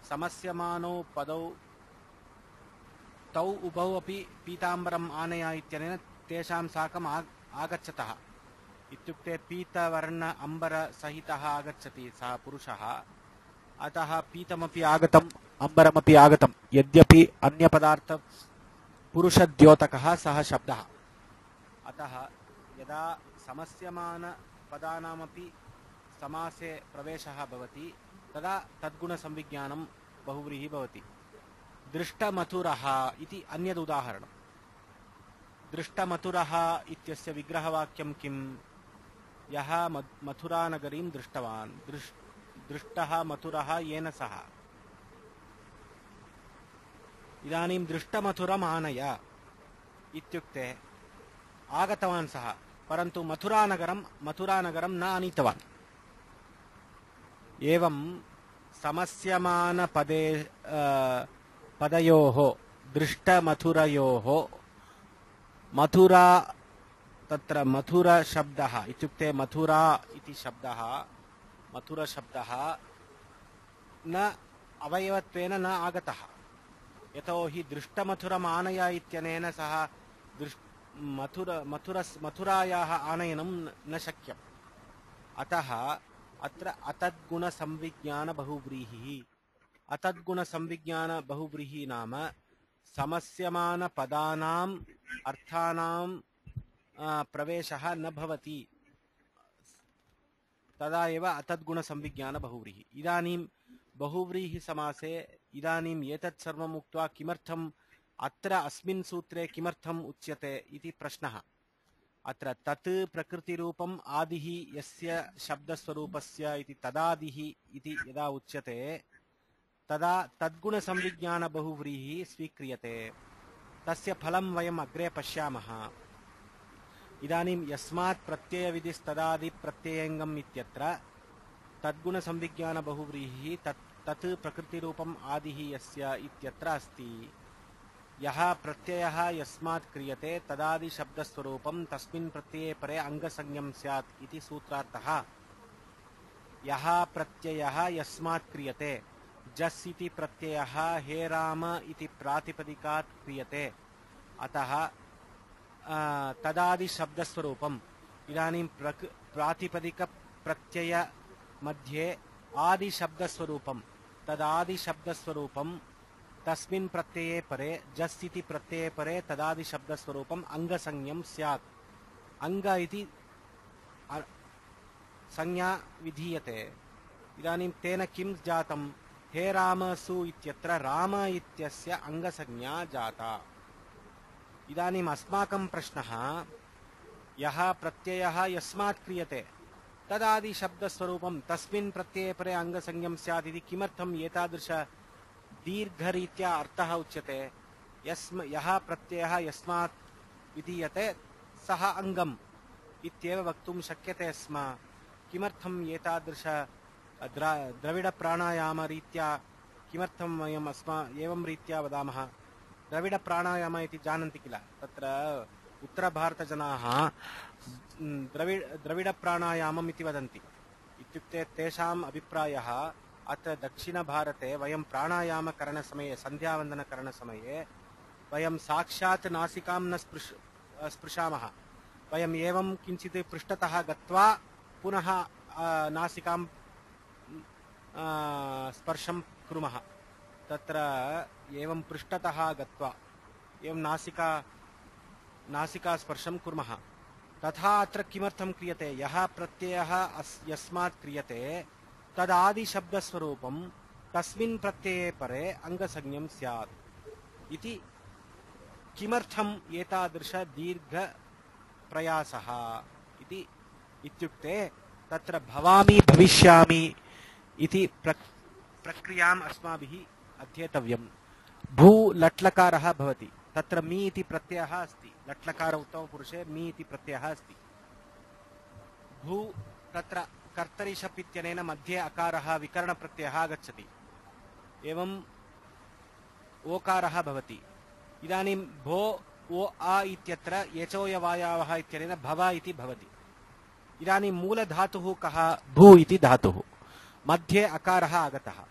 Speaker 1: समस्यमानौ पदौ तौ उभौ अपि पीताम्बरम् आनय इत्यनेन तेषां साकम् आगच्छतः इत्युक्ते पीतवर्ण अम्बर सहितः आगच्छति सः पुरुषः। अतः पीतमपि आगतम् अम्बरमपि आगतम्, यद्यपि अन्यपदार्थ पुरुषद्योतकः सः शब्दः। अतः यदा समस्यमानपदानामपि समासे प्रवेशः भवति तदा तद्गुणसंविज्ञानं बहुव्रीहि भवति। दृष्टमथुरः इति अन्यद् उदाहरणम्। दृष्टमथुरः इत्यस्य विग्रहवाक्यं किम्? यः मथुरानगरीं दृष्टवान्, दृष्टः मथुरः येन सह। इदानीं दृष्टमथुरम् आनय इत्युक्ते आगतवान् सः, परन्तु मथुरानगरं न आनीतवान्। एवं समस्यमानपदे पदयोः दृष्टमथुरयोः मथुरा तत्र मथुरशब्दः इत्युक्ते मथुरा इति मथुरशब्दः न अवयवत्वेन न आगतः। यतोहि दृष्टमथुरम् आनय इत्यनेन सह मथुरायाः आनयनं न शक्यम्। अतः अत्र अतद्गुणसंविज्ञानबहुव्रीहिः। अतद्गुणसंविज्ञानबहुव्रीहि नाम समस्यमानपदानाम् अर्थानां प्रवेशः न भवति, तदा एव अतद्गुणसंविज्ञानबहुव्रीहि। इदानीं बहुव्रीहिसमासे इदानीम् एतत् सर्वम् उक्त्वा किमर्थम् अत्र अस्मिन् सूत्रे किमर्थम् उच्यते इति प्रश्नः। अत्र तत् प्रकृतिरूपम् आदिः यस्य शब्दस्वरूपस्य इति तदादिः इति यदा उच्यते तदा तद्गुणसंविज्ञानबहुव्रीहिः स्वीक्रियते। तस्य फलं वयम् अग्रे पश्यामः। इदानीं यस्मात् प्रत्ययविधिस्तदादि प्रत्ययङ्गम् इत्यत्र तद्गुणसंविज्ञानबहुव्रीहिः तत् प्रकृतिरूपम् आदिः यस्य इत्यत्र अस्ति। यः प्रत्ययः यस्मात् क्रियते तदादिशब्दस्वरूपं तस्मिन् प्रत्यये परे अङ्गसंज्ञं स्यात् इति सूत्रार्थः। यः प्रत्ययः यस्मात् क्रियते, जस् इति प्रत्ययः हे राम इति प्रातिपदिकात् क्रियते, अतः तदादिशब्दस्वरूपम्। इदानीं प्रातिपदिकप्रत्यय मध्ये आदिशब्दस्वरूपं, तदादिशब्दस्वरूपं तस्मिन् प्रत्यये परे जस् इति प्रत्यये परे तदादिशब्दस्वरूपम् अङ्गसंज्ञं स्यात्। अङ्ग इति संज्ञा विधीयते। इदानीं तेन किं जातं? हे रामसु इत्यत्र राम इत्यस्य अङ्गसंज्ञा जाता। इदानीम् अस्माकं प्रश्नः, यः प्रत्ययः यस्मात् क्रियते तदादिशब्दस्वरूपं तस्मिन् प्रत्यये परे अङ्गसंज्ञं स्यात् इति किमर्थम् एतादृश दीर्घरीत्या अर्थः उच्यते? यः प्रत्ययः यस्मात् विधीयते सः अङ्गम् इत्येव वक्तुं शक्यते स्म। किमर्थम् एतादृश द्रविडप्राणायामरीत्या किमर्थं वयम् एवं रीत्या वदामः? द्रविडप्राणायाम इति जानन्ति किल तत्र उत्तरभारतजनाः द्रविडप्राणायामम् इति वदन्ति इत्युक्ते तेषाम् अभिप्रायः अत्र दक्षिणभारते वयं प्राणायामकरणसमये सन्ध्यावन्दनकरणसमये वयं साक्षात् नासिकां न स्पृशामः वयम् एवं किञ्चित् पृष्ठतः गत्वा पुनः नासिकां स्पर्शं कुर्मः तत्र एवं पृष्ठतः गत्वा एवं नासिका स्पर्शं कुर्मः तथा अत्र किमर्थं क्रियते यः प्रत्ययः यस्मात् क्रियते तदादिशब्दस्वरूपं तस्मिन् प्रत्यये परे अङ्गसंज्ञं स्यात् इति किमर्थम् एतादृश दीर्घ प्रयासः इति इत्युक्ते तत्र भवामि भविष्यामि इति प्रक्रियाम् अस्माभिः अध्येतव्यम् भू लट्लकारः भवति तत्र मी इति प्रत्ययः अस्ति लट्लकार उत्तमपुरुषे मी इति प्रत्ययः अस्ति भू तत्र कर्तरि शप् इत्यनेन मध्ये अकारः विकरणप्रत्ययः आगच्छति एवं ओकारः भवति इदानीं भो ओ आ इत्यत्र यचोयवायावः इत्यनेन भव इति भवति इदानीं मूलधातुः कः भू इति धातुः मध्ये अकारः आगतः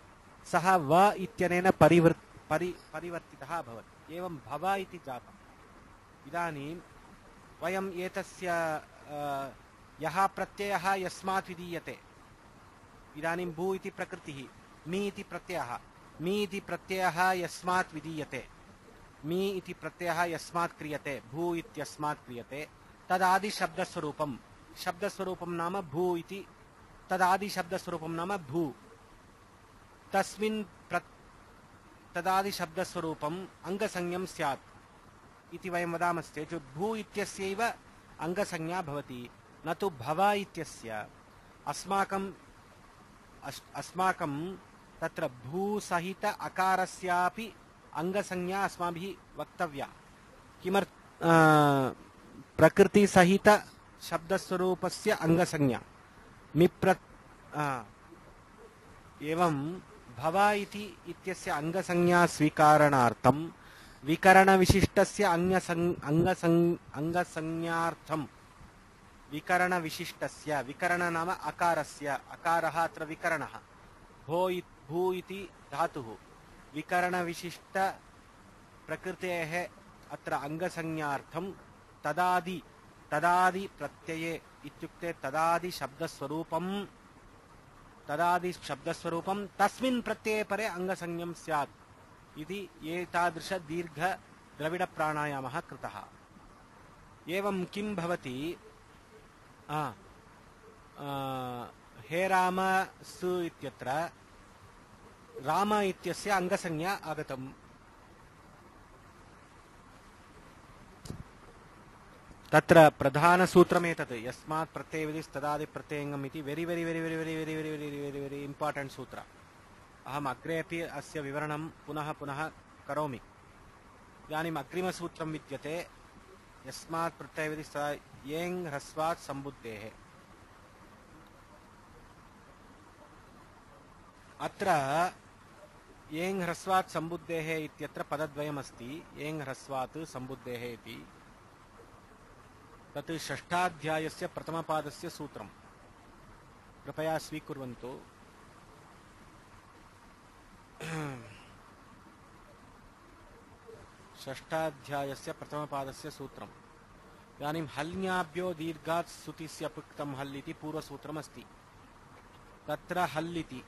Speaker 1: सः व इत्यनेन परिवर्तितः अभवत् एवं भव इति जातम् इदानीं वयम् एतस्य यः प्रत्ययः यस्मात् विधीयते इदानीं भू इति प्रकृतिः मी इति प्रत्ययः मी इति प्रत्ययः यस्मात् विधीयते मी इति प्रत्ययः यस्मात् क्रियते भू इत्यस्मात् क्रियते तदादिशब्दस्वरूपं शब्दस्वरूपं नाम भू इति तदादिशब्दस्वरूपं नाम भू तस्मिन् तदादिशब्दस्वरूपम् अङ्गसंज्ञं स्यात् इति वयं वदामश्चेत् भू इत्यस्यैव अङ्गसंज्ञा भवति न तु भव इत्यस्य अस्माकं तत्र भूसहित अकारस्यापि अङ्गसंज्ञा अस्माभिः वक्तव्या प्रकृतिसहित शब्दस्वरूपस्य अङ्गसंज्ञा एवं भव इति इत्यस्य अङ्गसंज्ञा स्वीकारणार्थं विकरणविशिष्टस्य अङ्गसंज्ञार्थं विकरणविशिष्टस्य विकरण नाम अकारस्य अकारः अत्र विकरणः भू इति धातुः विकरणविशिष्ट प्रकृतेः अत्र अङ्गसंज्ञार्थं तदादि प्रत्यये इत्युक्ते तदादि शब्दस्वरूपं तस्मिन् प्रत्यये परे अङ्गसंज्ञं स्यात् इति एतादृश दीर्घ द्रविड प्राणायामः कृतः एवं किं भवति हे राम सु इत्यत्र राम इत्यस्य अङ्गसंज्ञा आगतम् तत्र प्रधानसूत्रमेतत् यस्मात् प्रत्ययविधिस्तदादि प्रत्ययङ्गम् इति very very very very very very very very very very important सूत्र अहम् अग्रे अपि अस्य विवरणं पुनः पुनः करोमि इदानीम् अग्रिमसूत्रं विद्यते यस्मात् प्रत्ययविधिस्तदा येङ् ह्रस्वात् सम्बुद्धेः अत्र येङ् ह्रस्वात् सम्बुद्धेः इत्यत्र पदद्वयमस्ति येङ् ह्रस्वात् सम्बुद्धेः इति तत् षष्ठाध्यायस्य प्रथमपादस्य सूत्रं कृपया स्वीकुर्वन्तु षष्ठाध्यायस्य प्रथमपादस्य सूत्रम् इदानीं हल्न्याभ्यो दीर्घात् सुतिस्य पुक्तं हल् इति पूर्वसूत्रमस्ति तत्र हल् इति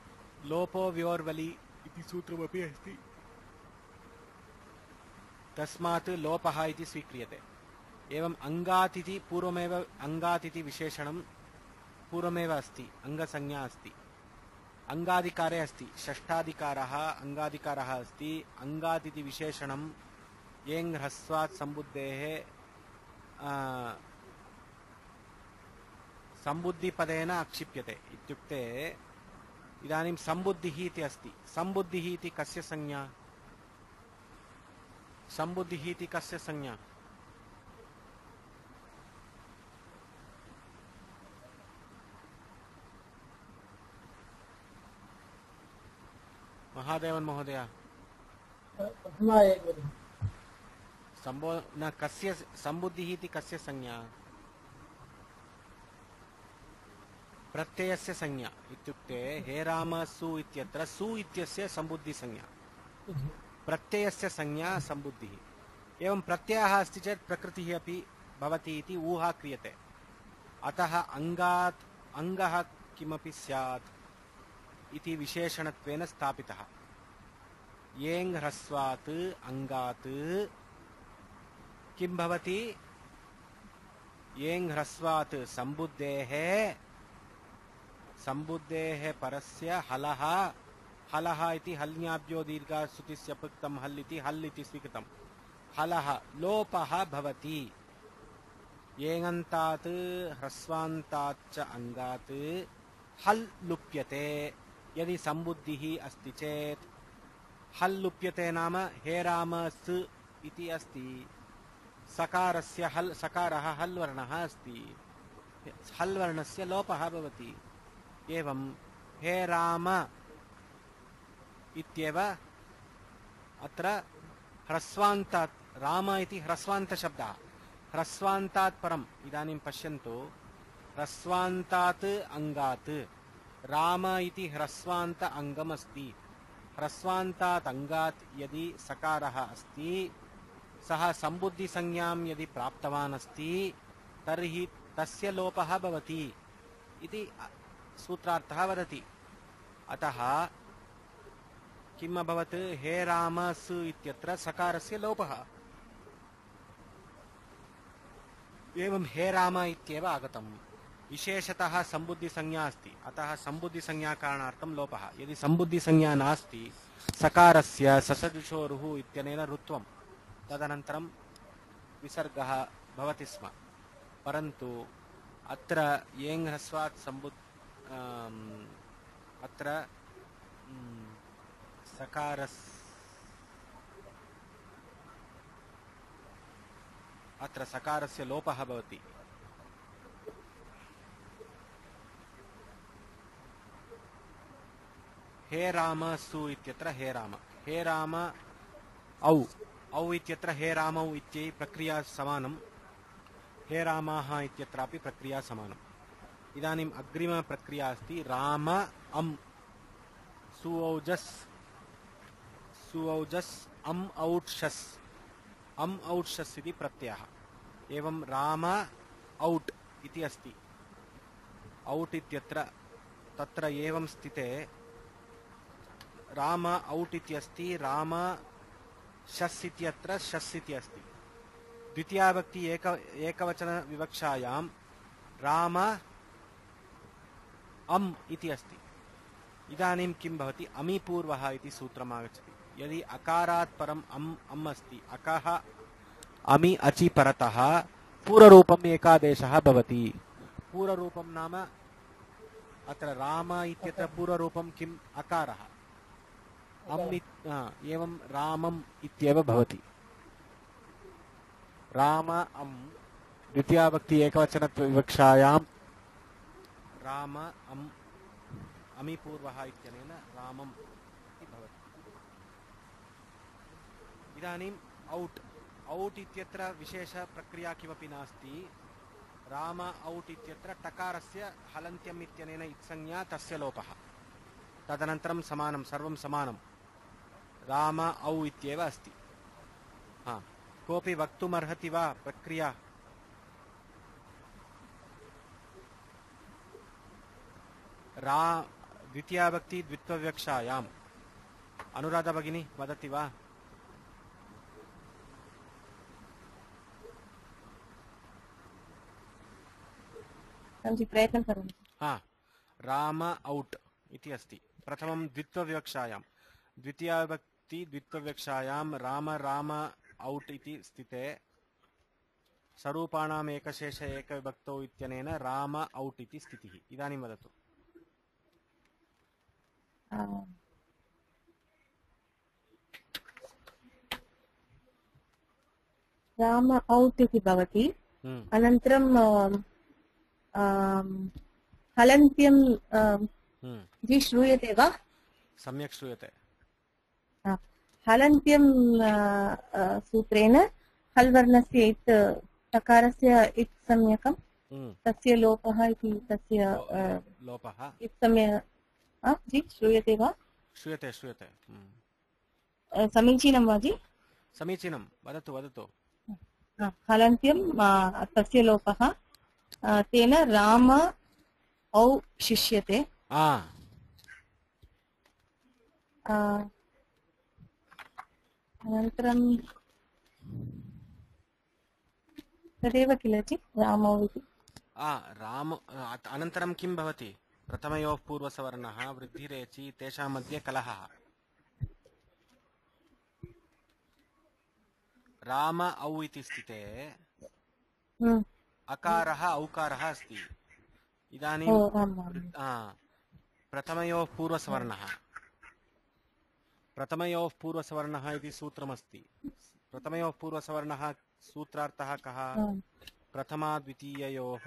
Speaker 1: लोपो व्योर्वलि इति सूत्रमपि अस्ति तस्मात् लोपः इति स्वीक्रियते एवं अङ्गातिथि पूर्वमेव अङ्गातिथि विशेषणं पूर्वमेव अस्ति अङ्गसंज्ञा अस्ति अङ्गाधिकारे अस्ति षष्ठाधिकारः अङ्गाधिकारः अस्ति अङ्गातिथि विशेषणं येङ् ह्रस्वात् सम्बुद्धेः सम्बुद्धिपदेन आक्षिप्यते इत्युक्ते इदानीं सम्बुद्धिः इति अस्ति सम्बुद्धिः इति कस्य संज्ञा सम्बुद्धिः इति कस्य संज्ञा महादेवन महोदय न कस्य सम्बुद्धिः इति कस्य संज्ञा प्रत्ययस्य संज्ञा इत्युक्ते हे राम सु इत्यत्र सु इत्यस्य सम्बुद्धि संज्ञा प्रत्ययस्य संज्ञा सम्बुद्धिः एवं प्रत्ययः अस्ति चेत् प्रकृतिः अपि भवति इति ऊहा क्रियते अतः अङ्गात् अङ्गः किमपि स्यात् इति विशेषणत्वेन स्थापितः येङ् ह्रस्वात् अङ्गात् किं भवति येङ् ह्रस्वात् सम्बुद्धेः परस्य हलः हलः इति हल्न्याभ्यो दीर्घासुतिस्य पृक्तं हल् इति स्वीकृतं हलः लोपः भवति येङन्तात् ह्रस्वान्ताच्च अङ्गात् हल् लुप्यते यदि सम्बुद्धिः अस्ति चेत् हल् लुप्यते नाम हे राम स इति अस्ति सकारस्य हल् सकारः हल् वर्णः अस्ति हल् वर्णस्य लोपः भवति एवं हे राम इत्येव अत्र ह्रस्वान्तात् राम इति ह्रस्वान्तशब्दः ह्रस्वान्तात् परम् इदानीं पश्यन्तु ह्रस्वान्तात् अङ्गात् राम इति ह्रस्वान्त अङ्गमस्ति ह्रस्वान्तात् अङ्गात् यदि सकारः अस्ति सः सम्बुद्धिसंज्ञां यदि प्राप्तवान् अस्ति तर्हि तस्य लोपः भवति इति सूत्रार्थः वदति अतः किम् अभवत् हे राम स इत्यत्र सकारस्य लोपः एवं हे राम इत्येव आगतम् विशेषतः सम्बुद्धिसंज्ञा अस्ति अतः सम्बुद्धिसंज्ञाकारणार्थं लोपः यदि सम्बुद्धिसंज्ञा नास्ति सकारस्य ससजुषोरुः इत्यनेन ऋत्वं तदनन्तरं विसर्गः भवति स्म परन्तु अत्र येङ् ह्रस्वात् अत्र सकारस्य लोपः भवति हे राम सु इत्यत्र हे राम औ इत्यत्र हे रामौ इत्येव प्रक्रिया समानं हे रामाः इत्यत्रापि प्रक्रिया समानम् इदानीम् अग्रिम प्रक्रिया अस्ति राम अम् सुऔजस् अम् औट्षस् इति प्रत्ययः एवं राम औट् इति अस्ति औट् इत्यत्र तत्र एवं स्थिते राम औट् इति अस्ति राम शस् इत्यत्र शस् इति अस्ति द्वितीयाविभक्ति एकवचन विवक्षायां राम अम् इति अस्ति इदानीं किं भवति अमीपूर्वः इति सूत्रम् आगच्छति यदि अकारात् परम् अम् अस्ति अकः अमि अचि परतः पूर्वरूपम् एकादेशः भवति पूर्वरूपं नाम अत्र राम इत्यत्र पूर्वरूपं किम् अकारः एवं रामम् इत्येव भवति राम अम् द्वितीयाविभक्ति एकवचनविवक्षायां राम अम् अमीपूर्वः इत्यनेन रामम् इति भवति इदानीम् औट् इत्यत्र विशेषप्रक्रिया किमपि नास्ति राम औट् इत्यत्र टकारस्य हलन्त्यम् इत्यनेन इत्संज्ञा तस्य लोपः तदनन्तरं समानं सर्वं समानं राम औ इत्येव अस्ति कोऽपि वक्तुमर्हति वा प्रक्रिया द्वितीयाविभक्ति द्वित्वविवक्षायाम् अनुराधा भगिनी वदति वा
Speaker 3: प्रयत्नं करोमि
Speaker 1: राम औट् इति अस्ति प्रथमं द्वित्वविवक्षायां द्वितीयाविभक्ति द्वित्वविवक्षायां राम औट् इति स्थिते स्वरूपाणाम् एकशेष एकविभक्तौ इत्यनेन राम औट् इति स्थितिः इदानीं वदतु
Speaker 3: राम औट् इति भवति अनन्तरं हलन्त्यं जि श्रूयते वा
Speaker 1: सम्यक् श्रूयते
Speaker 3: हलन्त्यं सूत्रेण हल् वर्णस्य इत् टकारस्य इत् सम्यकं
Speaker 1: हम्म,
Speaker 3: तस्य लोपः इति तस्य
Speaker 1: लोपः
Speaker 3: इत् सम्यक् जि श्रूयते वा
Speaker 1: श्रूयते श्रूयते
Speaker 3: समीचीनं वा जि
Speaker 1: समीचीनं वदतु वदतु
Speaker 3: हलन्त्यं तस्य लोपः तेन राम औ शिष्यते अनन्तरं तदेव किल जि रामौ इति
Speaker 1: राम अनन्तरं किं भवति प्रथमयोः पूर्वसवर्णः वृद्धिरेचि तेषां मध्ये कलहः राम औ इति स्थिते अकारः औकारः अस्ति इदानीं प्रथमयोः पूर्वसवर्णः इति सूत्रमस्ति प्रथमयोः पूर्वसवर्णः सूत्रार्थः कः प्रथमा द्वितीययोः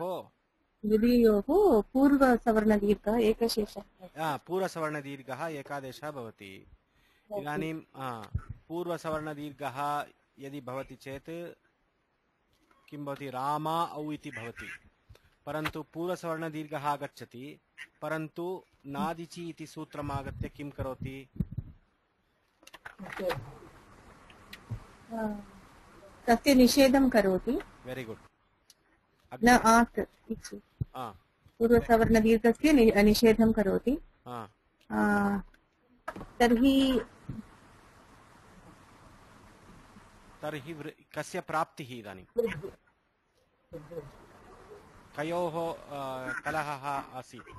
Speaker 3: पूर्वसवर्णदीर्घः एकशेषः
Speaker 1: पूर्वसवर्णदीर्घः एकादेशः भवति इदानीं पूर्वसवर्णदीर्घः यदि भवति चेत् किं भवति रामा औ इति भवति परन्तु पूर्वसवर्णदीर्घः आगच्छति परन्तु नादिचि इति सूत्रम् आगत्य किं करोति
Speaker 3: तस्य निषेधं करोति
Speaker 1: वेरि गुड्
Speaker 3: न आत् पूर्वसवर्णदीर्घस्य निषेधं करोति
Speaker 1: तर्हि कस्य प्राप्तिः इदानीं कयोः कलहः आसीत्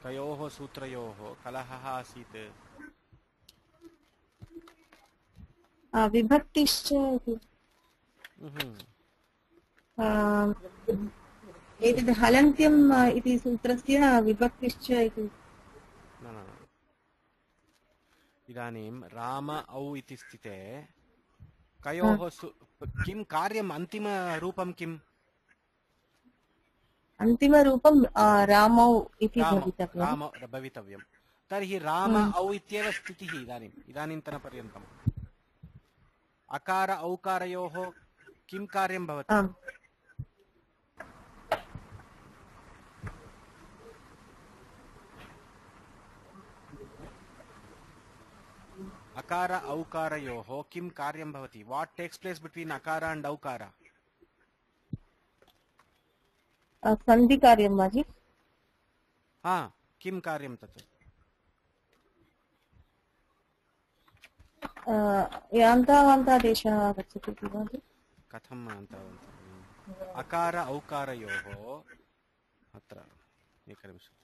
Speaker 1: कयोः सूत्रयोः कलहः आसीत्
Speaker 3: विभक्तिश्च एतद् हलन्त्यम् इति सूत्रस्य विभक्तिश्च इति
Speaker 1: इदानीं राम औ इति स्थिते कयोः किं कार्यम् अन्तिमरूपं किम्
Speaker 3: अन्तिमरूपं रामौ इति
Speaker 1: भवितव्यं तर्हि राम औ इत्येव स्थितिः इदानीन्तनपर्यन्तम् अकार औकारयोः किं कार्यं भवति अकार औकारयोः किं कार्यं भवति वाट् टेक्स् प्लेस् बिट्वीन् अकार अण्ड् औकार
Speaker 3: सन्धिकार्यं वा जि
Speaker 1: किं कार्यं तत्
Speaker 3: यान्तावान्तादेशः आगच्छति
Speaker 1: कथम् अकार औकारयोः अत्र एकनिमिषम्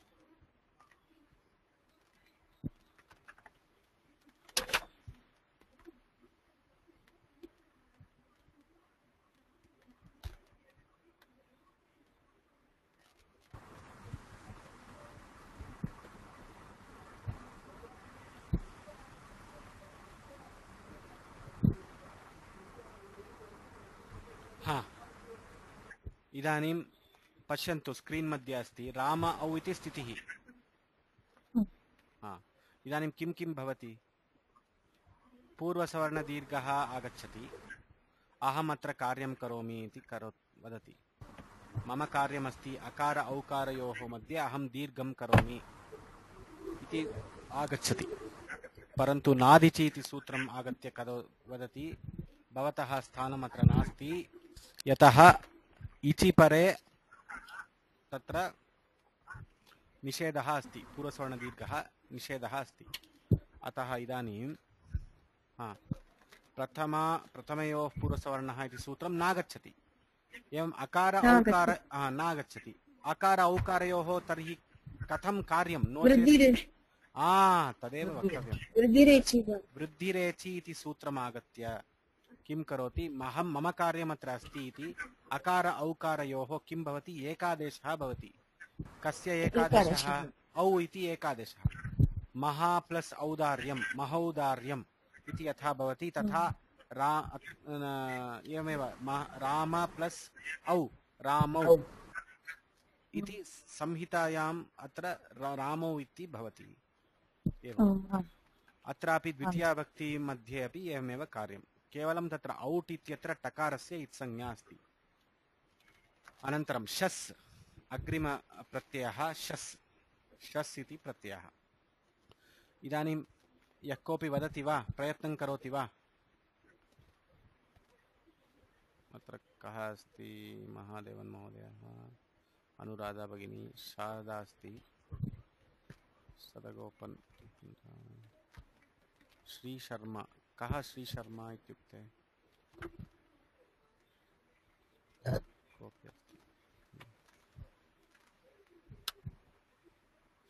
Speaker 1: इदानीं पश्यन्तु स्क्रीन् मध्ये अस्ति राम औ इति स्थितिः इदानीं किं किं भवति पूर्वसवर्णदीर्घः आगच्छति अहम् अत्र कार्यं करोमि इति वदति मम कार्यमस्ति अकार औकारयोः मध्ये अहं दीर्घं करोमि इति आगच्छति परन्तु नादिचि इति सूत्रम् आगत्य वदति भवतः स्थानम् अत्र नास्ति यतः इचि परे तत्र निषेधः अस्ति पूर्वसवर्णदीर्घः निषेधः अस्ति अतः इदानीं प्रथमयोः पूर्वसवर्णः इति सूत्रं नागच्छति एवम् अकार औकार नागच्छति अकार औकारयोः तर्हि कथं कार्यं नो तदेव वक्तव्यं वृद्धिरेचि इति सूत्रमागत्य किं करोति मम कार्यमत्र अस्ति इति अकार औकारयोः किं भवति एकादेशः भवति कस्य एकादेशः औ इति एकादेशः महा प्लस् औदार्यं महौदार्यम् इति यथा भवति तथा एवमेव राम प्लस् औ रामौ इति संहितायाम् अत्र रामौ इति भवति एवम् अत्रापि द्वितीयाभक्ति मध्ये अपि एवमेव कार्यं केवलं तत्र औट् इत्यत्र टकारस्य इत्संज्ञा अस्ति। अनन्तरं शस् अग्रिमप्रत्ययः शस् शस् इति प्रत्ययः। इदानीं यः कोऽपि वदति वा, प्रयत्नं करोति वा? अत्र कः अस्ति? महादेवन् महोदयः, अनुराधा भगिनी, शारदा अस्ति, सदगोपन्, श्रीशर्मा। कः श्रीशर्मा इत्युक्ते? कोऽपि अस्ति?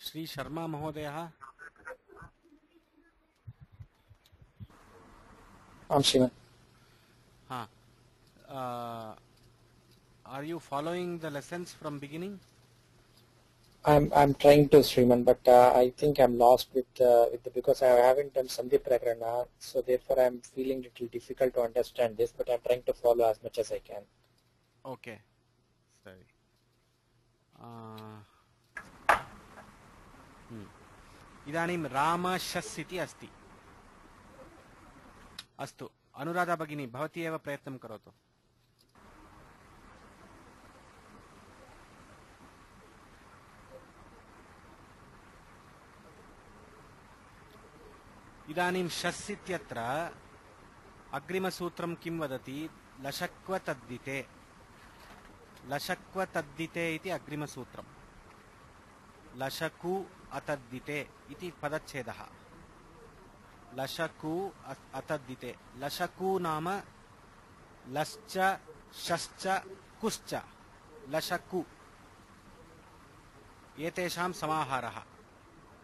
Speaker 1: श्रीशर्मा महोदयः?
Speaker 2: आम् श्रीमन्।
Speaker 1: हाँ. Are you following the lessons from beginning?
Speaker 2: I'm trying to, Sriman, but I think I'm lost with the because I haven't done Sandhi Prakarana, so therefore I'm feeling little difficult to understand this, but I'm trying to follow as much as I can.
Speaker 1: Okay. Sorry. इदानीं रामशस् इति अस्ति। अस्तु, अनुराधा भगिनी, भवती एव प्रयत्नं करोतु। इदानीं शस् इत्यत्र अग्रिमसूत्रं किं वदति? लशक्वतद्दिते। लशक्वतद्दिते इति अग्रिमसूत्रम्। लशकु अतद्दिते इति पदच्छेदः। लशकु अतद्दिते। लशकु नाम लश्च शश्च कुश्च। लशकु एतेषां समाहारः।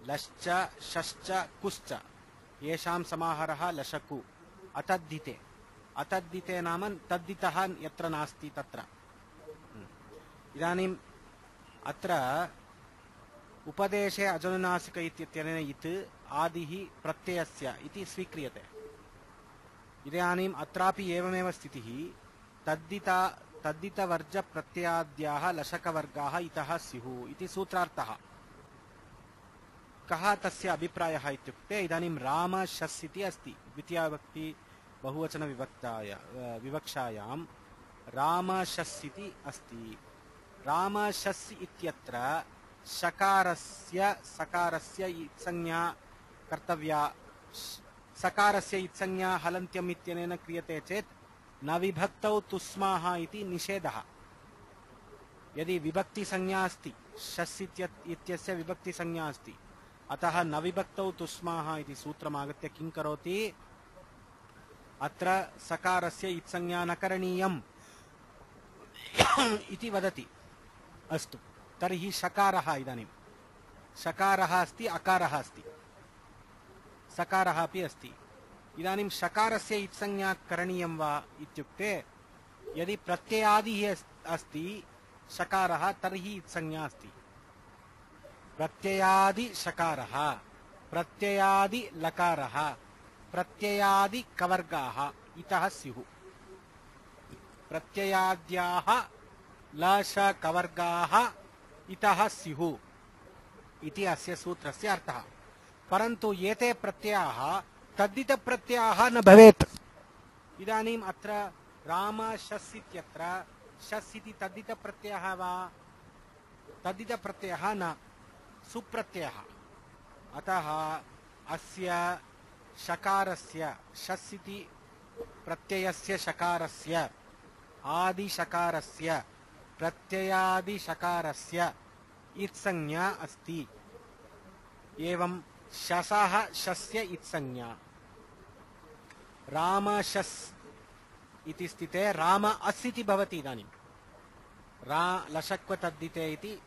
Speaker 1: लश्च शश्च कुश्च येषां समाहारः लशकु। अतद्दिते। अतद्दिते नाम तद्दितः यत्र नास्ति तत्र। इदानीम् अत्र उपदेशे अजनुनासिक इत्यनेन इत् आदिः प्रत्ययस्य इति स्वीक्रियते। इदानीम् अत्रापि एवमेव स्थितिः। तद्दितवर्जप्रत्ययाद्याः लशकवर्गाः इतः स्युः इति सूत्रार्थः। कः तस्य अभिप्रायः इत्युक्ते, इदानीं रामशस् इति अस्ति द्वितीयाविभक्ति बहुवचनविवक्षायां रामशस् इति अस्ति। रामशस् इत्यत्र सकारस्य इत्संज्ञा कर्तव्या। सकारस्य इत्संज्ञा हलन्त्यम् इत्यनेन क्रियते चेत् न विभक्तौ तुस्माः इति निषेधः। यदि विभक्तिसंज्ञा अस्ति, शस् इत्यस्य विभक्तिसंज्ञा अस्ति, अतः न विभक्तौ तुस्माः इति सूत्रमागत्य किं करोति? अत्र सकारस्य इत्संज्ञा न करणीयम् इति वदति। अस्तु, तर्हि शकारः इदानीं शकारः अस्ति, अकारः अस्ति, सकारः अपि अस्ति। इदानीं शकारस्य इत्संज्ञा करणीयं वा इत्युक्ते, यदि प्रत्ययादिः अस्ति शकारः तर्हि इत्संज्ञा अस्ति। प्रत्ययादि शकारः, प्रत्ययादि लकारः, प्रत्ययादि कवर्गाः इतः स्युः। प्रत्ययाद्याः लशकवर्गाः इतः स्युः इति अस्य सूत्रस्य अर्थः। परन्तु एते प्रत्ययाः तद्दितप्रत्ययाः न भवेत्। इदानीम् अत्र रामशस् इत्यत्र शस् इति तद्दितप्रत्ययः वा? तद्दितप्रत्ययः न, सुप्रत्ययः। अतः अस्य शकारस्य, शस् इति प्रत्ययस्य शकारस्य, आदिशकारस्य, प्रत्ययादिशकारस्य इत्संज्ञा अस्ति। एवं शसः शस्य इत्संज्ञा। रामशस् इति स्थिते राम अस् इति भवति। इदानीं लशक्वतद्दिते इति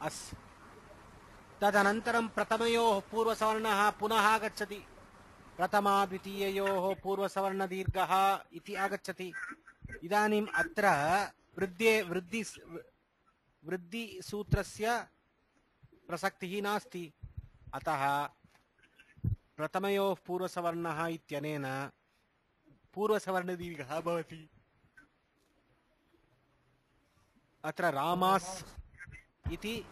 Speaker 1: अस्। तदनन्तरं प्रथमयोः पूर्वसवर्णः पुनः आगच्छति। प्रथमा द्वितीययोः पूर्वसवर्णदीर्घः इति आगच्छति। इदानीम् अत्र वृद्धिसूत्रस्य प्रसक्तिः नास्ति। अतः प्रथमयोः पूर्वसवर्णः इत्यनेन पूर्वसवर्णदीर्घः भवति। अत्र रामास् इति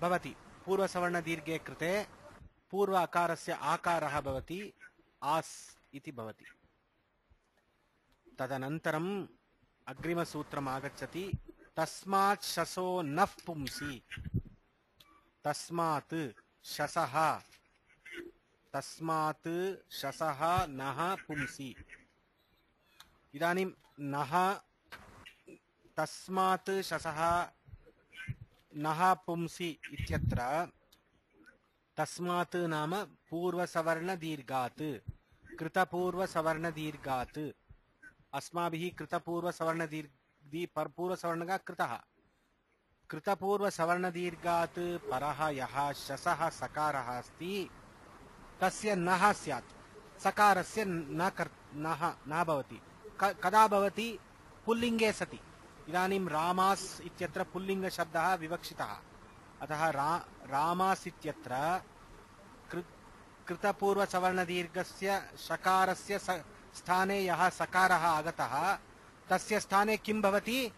Speaker 1: भवति। पूर्वसवर्णदीर्घे कृते पूर्व अकारस्य आकारः भवति, आस् इति भवति। तदनन्तरम् अग्रिमसूत्रम् आगच्छति तस्मात् शसो नः पुंसि तस्मात् शसः तस्मात् शसः नः पुंसि इदानीं नः तस्मात् शसः नः पुंसि इत्यत्र तस्मात् नाम पूर्वसवर्णदीर्घात् कृतपूर्वसवर्णदीर्घात् अस्माभिः पूर्वसवर्णः कृतः कृतपूर्वसवर्णदीर्घात् परः यः शसः सकारः अस्ति तस्य नः स्यात् सकारस्य नः न भवति कदा भवति पुल्लिङ्गे सति इदानीं रामास् इत्यत्र पुल्लिङ्गशब्दः विवक्षितः अतः रामास् इत्यत्र कृतपूर्वसवर्णदीर्घस्य शकारस्य स्थाने यः सकारः आगतः तस्य स्थाने किं भवति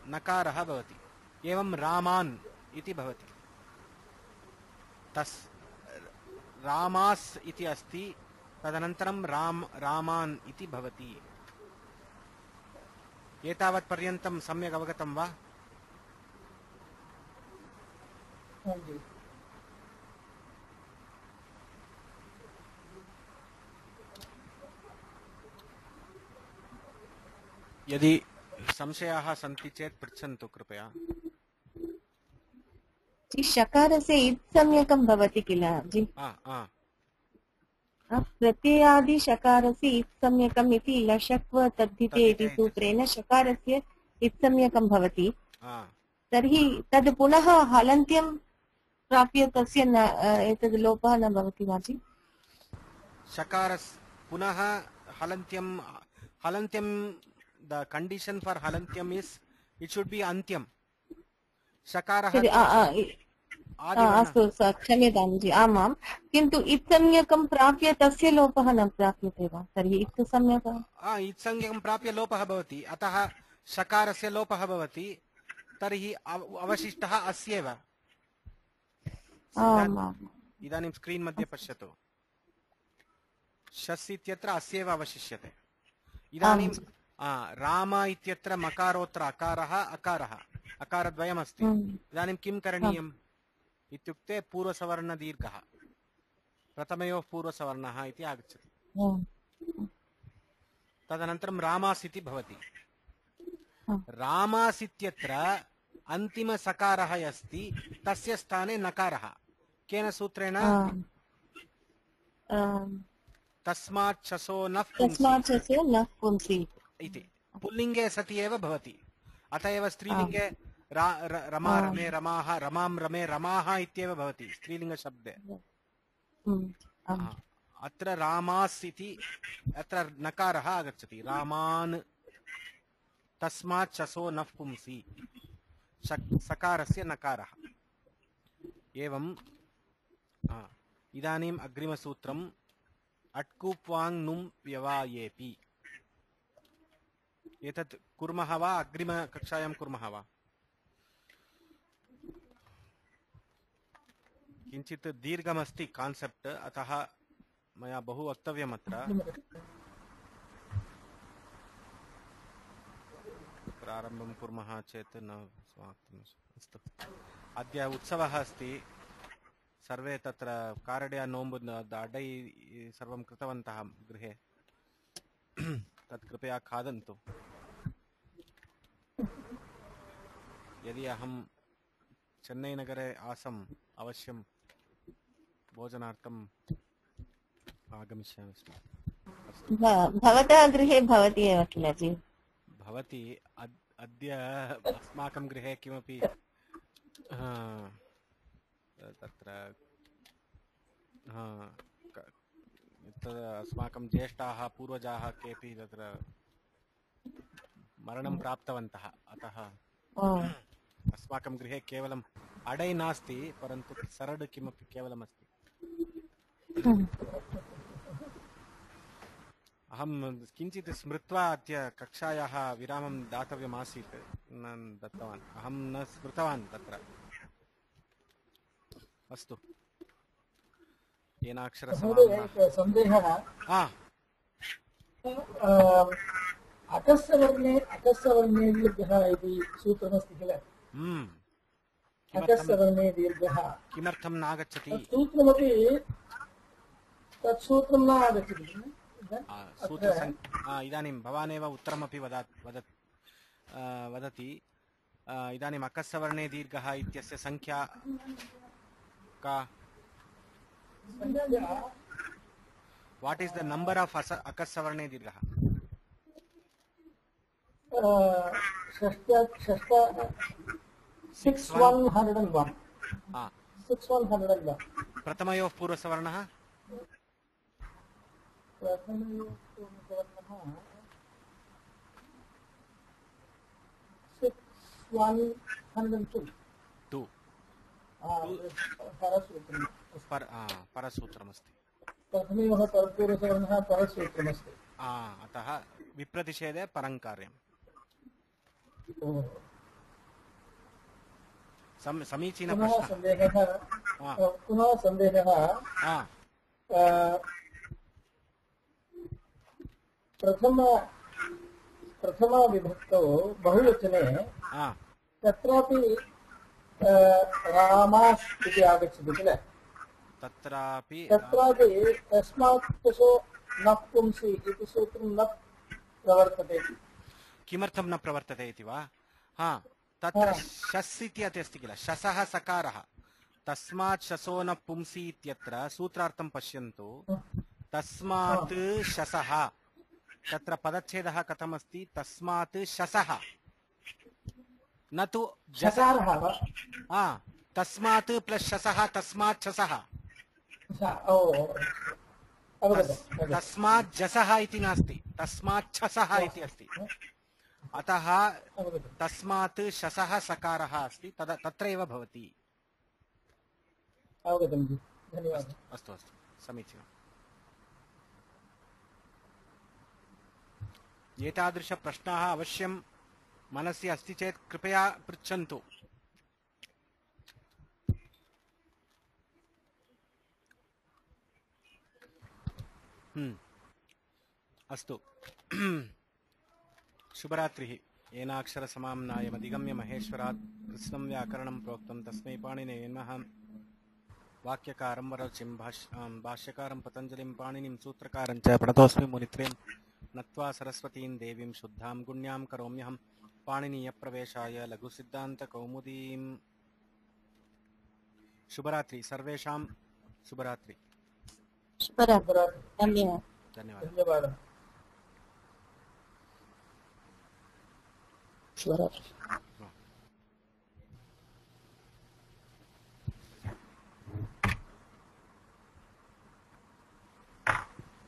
Speaker 1: नकारः भवति एवं रामान् इति भवति रामास् इति अस्ति तदनन्तरं रामान् इति भवति एतावत् पर्यन्तं सम्यक् अवगतं वा यदि संशयाः सन्ति चेत् पृच्छन्तु कृपया
Speaker 3: जी शकारस्य इत्सम्यकं भवति किल जी प्रत्ययादि शकारस्य इत्सम्यकम् इति लशक्व तद्धिते इति सूत्रेण शकारस्य इत्सम्यकं भवति तर्हि तद् पुनः हलन्त्यं प्राप्य तस्य एतद् लोपः न भवति वा जी
Speaker 1: शकारस् पुनः हलन्त्यं the condition for halantyam is it should be antyam shakarah
Speaker 3: अस्तु क्षम्यतां जी आमां किन्तु इत्संज्ञकं प्राप्य तस्य लोपः न प्राप्यते वा तर्हि
Speaker 1: इत्संज्ञकं प्राप्य लोपः भवति अतः शकारस्य लोपः भवति तर्हि अवशिष्टः अस्येव इदानीं स्क्रीन् मध्ये पश्यतु शस् इत्यत्र अस्येव अवशिष्यते इदानीं राम इत्यत्र मकारोत्र अकारः अकारः अकारद्वयमस्ति इदानीं किं करणीयम् इत्युक्ते पूर्वसवर्णदीर्घः प्रथमयोः पूर्वसवर्णः इति आगच्छति तदनन्तरं रामास् इति भवति रामास् इत्यत्र अन्तिमसकारः अस्ति तस्य स्थाने नकारः केन सूत्रेण तस्मात् शसो नः पुंसि इति पुल्लिङ्गे सति एव भवति अतः एव स्त्रीलिङ्गे रमा रमे रमाः रमां रमे रमाः इत्येव भवति स्त्रीलिङ्गशब्दे अत्र रामास् इति अत्र नकारः आगच्छति रामान् तस्मात् शसो नः पुंसि सकारस्य नकारः एवं इदानीम् अग्रिमसूत्रम् अट्कुप्वाङ् नुम् व्यवायेपि एतत् कुर्मः वा अग्रिमकक्षायां कुर्मः वा किञ्चित् दीर्घमस्ति कान्सेप्ट् अतः मया बहु वक्तव्यम् अत्र प्रारम्भं कुर्मः चेत् न समाप्तम् अस्तु अद्य उत्सवः अस्ति सर्वे तत्र कारड्या नोम्बु अडै सर्वं कृतवन्तः गृहे तत् कृपया खादन्तु यदि अहं चेन्नैनगरे आसम् अवश्यं भोजनार्थम् आगमिष्यामि स्म
Speaker 3: भवतः गृहे भवति एव किल जी
Speaker 1: भवति अद्य अस्माकं गृहे किमपि तत्र अस्माकं ज्येष्ठाः पूर्वजाः केपि तत्र मरणं प्राप्तवन्तः अतः अस्माकं गृहे केवलम् अडै नास्ति परन्तु सरड् किमपि केवलमस्ति अहं किञ्चित् स्मृत्वा अद्य कक्षायाः विरामं दातव्यमासीत् न दत्तवान् अहं न स्मृतवान् तत्र अस्तु
Speaker 2: महोदय एकः सन्देहः अकस्सवर्णे दीर्घः इति सूत्रमस्ति किल अकस्सवर्णे दीर्घः
Speaker 1: किमर्थं नागच्छति
Speaker 2: सूत्रमपि तत्सूत्रं न आगच्छति
Speaker 1: इदानीं भवानेव उत्तरमपि वदति इदानीम् अकस्सवर्णे दीर्घः इत्यस्य संख्या का what is the number of अकस्सवर्णे दीर्घः
Speaker 2: 6101
Speaker 1: प्रथमयोः पूर्वसवर्णः
Speaker 2: 612
Speaker 1: परसूत्रमस्ति
Speaker 2: प्रथमयोः पूर्वसवर्णः परसूत्रमस्ति
Speaker 1: अतः विप्रतिषेधे परं कार्यम् समीचीनः प्रश्नः
Speaker 2: पुनः सन्देहः प्रथमा विभक्तौ बहुवचने तत्रापि रामास् इति आगच्छति किल
Speaker 1: तत्रापि
Speaker 2: तस्मात् पशो न पुंसि इति सूत्रं न प्रवर्तते
Speaker 1: किमर्थं न प्रवर्तते इति वा तत्र शस् इति अस्ति किल शसः सकारः तस्मात् शसो न पुंसि इत्यत्र सूत्रार्थं पश्यन्तु तस्मात् शसः तत्र पदच्छेदः कथमस्ति तस्मात् शसः न तु
Speaker 2: शकारः
Speaker 1: तस्मात् प्लस् शसः तस्मात् शसः तस्मात् जसः इति नास्ति तस्मात् छसः इति अस्ति अतः तस्मात् शसः सकारः अस्ति तत्रैव भवति
Speaker 2: अवगतं जि धन्यवादः
Speaker 1: अस्तु समीचीनम् एतादृशप्रश्नाः अवश्यं मनसि अस्ति चेत् कृपया पृच्छन्तु अस्तु शुभरात्रिः येनाक्षरसमाम्नायमधिगम्य महेश्वरात् कृत्स्नं व्याकरणं प्रोक्तं तस्मै पाणिनये नमः वाक्यकारं वररुचिं भाष्यकारं पतञ्जलिं पाणिनिं सूत्रकारं च प्रणतोऽस्मि मुनित्रयं नत्वा सरस्वतीं देवीं शुद्धां गुण्यां करोम्यहं पाणिनीयप्रवेशाय लघुसिद्धान्तकौमुदीं शुभरात्रि सर्वेषां शुभरात्रि
Speaker 2: धन्यवादः शुभरात्रि